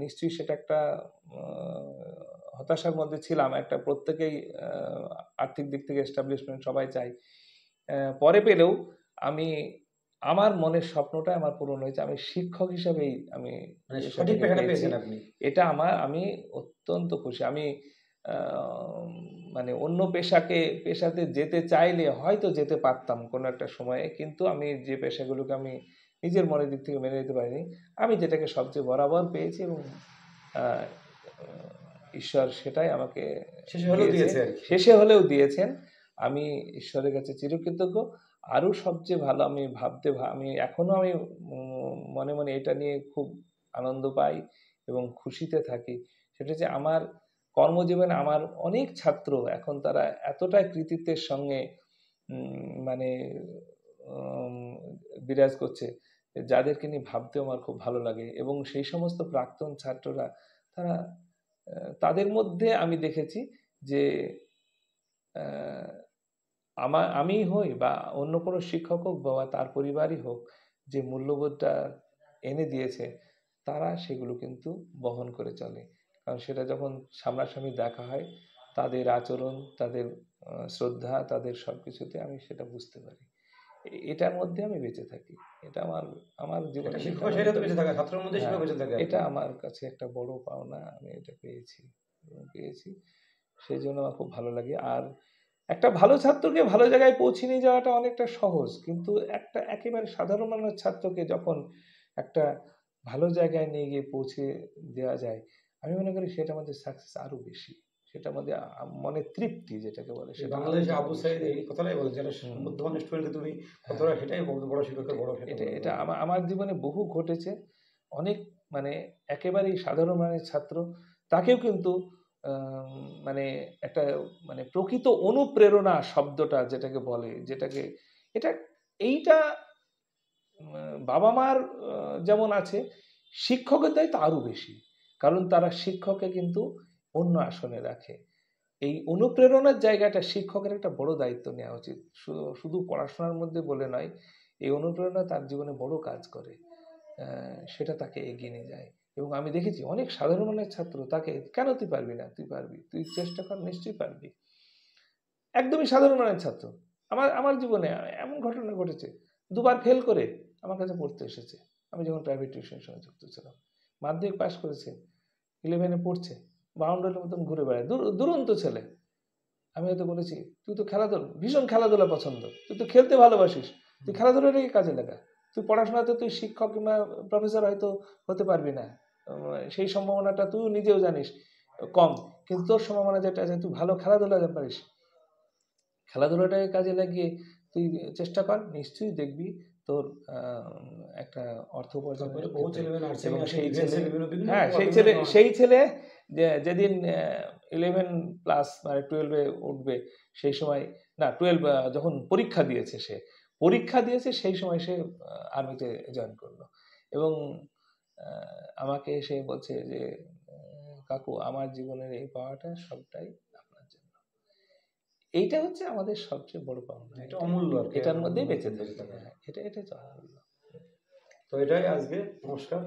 নিশ্চয়ই সেটা একটা হতাশার মধ্যে ছিলাম, একটা প্রত্যেকেই আর্থিক দিক থেকে এস্টাবলিশমেন্ট সবাই চাই। পরে পেলেও আমি, আমার মনের স্বপ্নটা আমার পূরণ হয়েছে, আমি শিক্ষক হিসেবেই আমি মানে সঠিক পেশাটাকে পেশাটা পেয়েছি। পেয়েছেন আপনি। এটা আমি অত্যন্ত খুশি। আমি আহ, মানে অন্য পেশাতে যেতে চাইলে হয়তো যেতে পারতাম কোনো একটা সময়ে, কিন্তু আমি যে পেশাগুলোকে আমি নিজের মনের দিক থেকে মেনে নিতে পারিনি, আমি যেটাকে সবচেয়ে বরাবর পেয়েছি, এবং আহ, ঈশ্বর সেটাই আমাকে শেষে হলেও দিয়েছে, দিয়েছে আর কি। শেষে হলেও দিয়েছেন। আমি ঈশ্বরের কাছে চিরকৃতজ্ঞ। আরও সবচেয়ে ভালো আমি আমি এখনো আমি মনে মনে এটা নিয়ে খুব আনন্দ পাই এবং খুশিতে থাকি। সেটা যে আমার কর্মজীবনে আমার অনেক ছাত্র এখন তারা এতটাই কৃতিত্বের সঙ্গে মানে উম, বিরাজ করছে, যাদেরকে নিয়ে ভাবতেও আমার খুব ভালো লাগে। এবং সেই সমস্ত প্রাক্তন ছাত্ররা, তারা তাদের মধ্যে আমি দেখেছি যে আহ, আমি হই বা অন্য কোনো শিক্ষক হোক বা তার পরিবারই হোক, যে মূল্যবোধটা এনে দিয়েছে, তারা সেগুলো কিন্তু বহন করে চলে। কারণ সেটা যখন সামনাসামনি দেখা হয়, তাদের আচরণ, তাদের শ্রদ্ধা, তাদের সব কিছুতে আমি সেটা বুঝতে পারি। এটার মধ্যে আমি বেঁচে থাকি। এটা আমার আমার সেটা জীবনে যেটা শিক্ষক মনে সেটা তো করি, বেঁচে থাকে, ছাত্রের মধ্যে হ্যাঁ, শিক্ষক বেঁচে থাকে আর এটা কি। আমার কাছে একটা বড় পাওনা, আমি এটা পেয়েছি এবং পেয়েছি, সেই জন্য আমার খুব ভালো লাগে। আর একটা ভালো ছাত্রকে ভালো জায়গায় পৌঁছে নিয়ে যাওয়াটা অনেকটা সহজ, কিন্তু একটা একেবারে সাধারণ মানের ছাত্রকে যখন একটা ভালো জায়গায় নিয়ে গিয়ে পৌঁছে দেওয়া যায়, আমি মনে করি সেটা আমাদের সাকসেস আরো বেশি, সেটা আমাদের মনের তৃপ্তি যেটাকে বলে এই সেটা আরো বাংলাদেশে যেন আবু বেশি সাইদ হয়। এই কথাটাই বলে, যারা হুম, মধ্যমানের স্টুডেন্টকে তুমি হ্যাঁ, কতটা, সেটাই বড় শিক্ষকের এটা বড়, সেটা এটা বলে এটা আর কি। আমার জীবনে বহু ঘটেছে। অনেক, মানে একেবারেই সাধারণ মানের ছাত্র, তাকেও কিন্তু মানে একটা, মানে প্রকৃত অনুপ্রেরণা শব্দটা যেটাকে বলে, যেটাকে, এটা, এইটা বাবা মার যেমন আছে, শিক্ষকের দায়িত্ব আরো বেশি। কারণ তারা শিক্ষককে কিন্তু অন্য আসনে রাখে। এই অনুপ্রেরণার জায়গাটা শিক্ষকের একটা বড় দায়িত্ব নেওয়া উচিত, শুধু পড়াশোনার মধ্যে বলে নয়। এই অনুপ্রেরণা তার জীবনে বড় কাজ করে, সেটা তাকে এগিয়ে নিয়ে যায়। এবং আমি দেখেছি অনেক সাধারণ মানের ছাত্র তাকে, কেন তুই পারবি না, তুই পারবি, তুই চেষ্টা কর, নিশ্চয়ই পারবি। একদমই সাধারণ মানের ছাত্র, আমার আমার জীবনে এমন ঘটনা ঘটেছে, 2বার ফেল করে আমার কাছে পড়তে এসেছে। আমি যখন প্রাইভেট টিউশনের সঙ্গে যুক্ত ছিলাম, মাধ্যমিক পাশ করেছে, 11-এ পড়ছে, বাউন্ডারির মতন ঘুরে বেড়ায়, দুরন্ত ছেলে। আমি হয়তো বলেছি, তুই তো খেলাধুলা, ভীষণ খেলাধুলা পছন্দ, তুই তো খেলতে ভালোবাসিস, তুই খেলাধুলাটাকে কাজে লাগা, তুই পড়াশোনাতে তুই শিক্ষক কিংবা প্রফেসর হয়তো হতে পারবি না, সেই সম্ভাবনাটা তুই নিজেও জানিস কম, কিন্তু তোর সম্ভাবনা যেটা আছে, তুই ভালো খেলাধুলা পারিস, খেলাধুলাটাকে কাজে লাগিয়ে তুই চেষ্টা কর, নিশ্চয়ই দেখবি তোর একটা অর্থ উপার্জনের তারপরে বহু ছেলেমেয়ে নার্সিং এবং আসে, সেই defense এ ছেলে বিভিন্ন হ্যাঁ বিভিন্ন সেই ছেলে যেদিন 11+ মানে 12-এ উঠবে সেই সময়, না 12 যখন পরীক্ষা দিয়েছে সেই সময় সে আর্মিতে জয়েন করলো এবং আমাকে সে বলছে যে কাকু আমার জীবনের এই পাওয়াটা সবটাই আপনার জন্য। এইটা হচ্ছে আমাদের সবচেয়ে বড় পাওনা, এটা অমূল্য আর কি, এটার মধ্যেই বেঁচে বেঁচে থাকতে থাকা। হয়, এটা অমূল্য। তো এটাই আজকে, নমস্কার।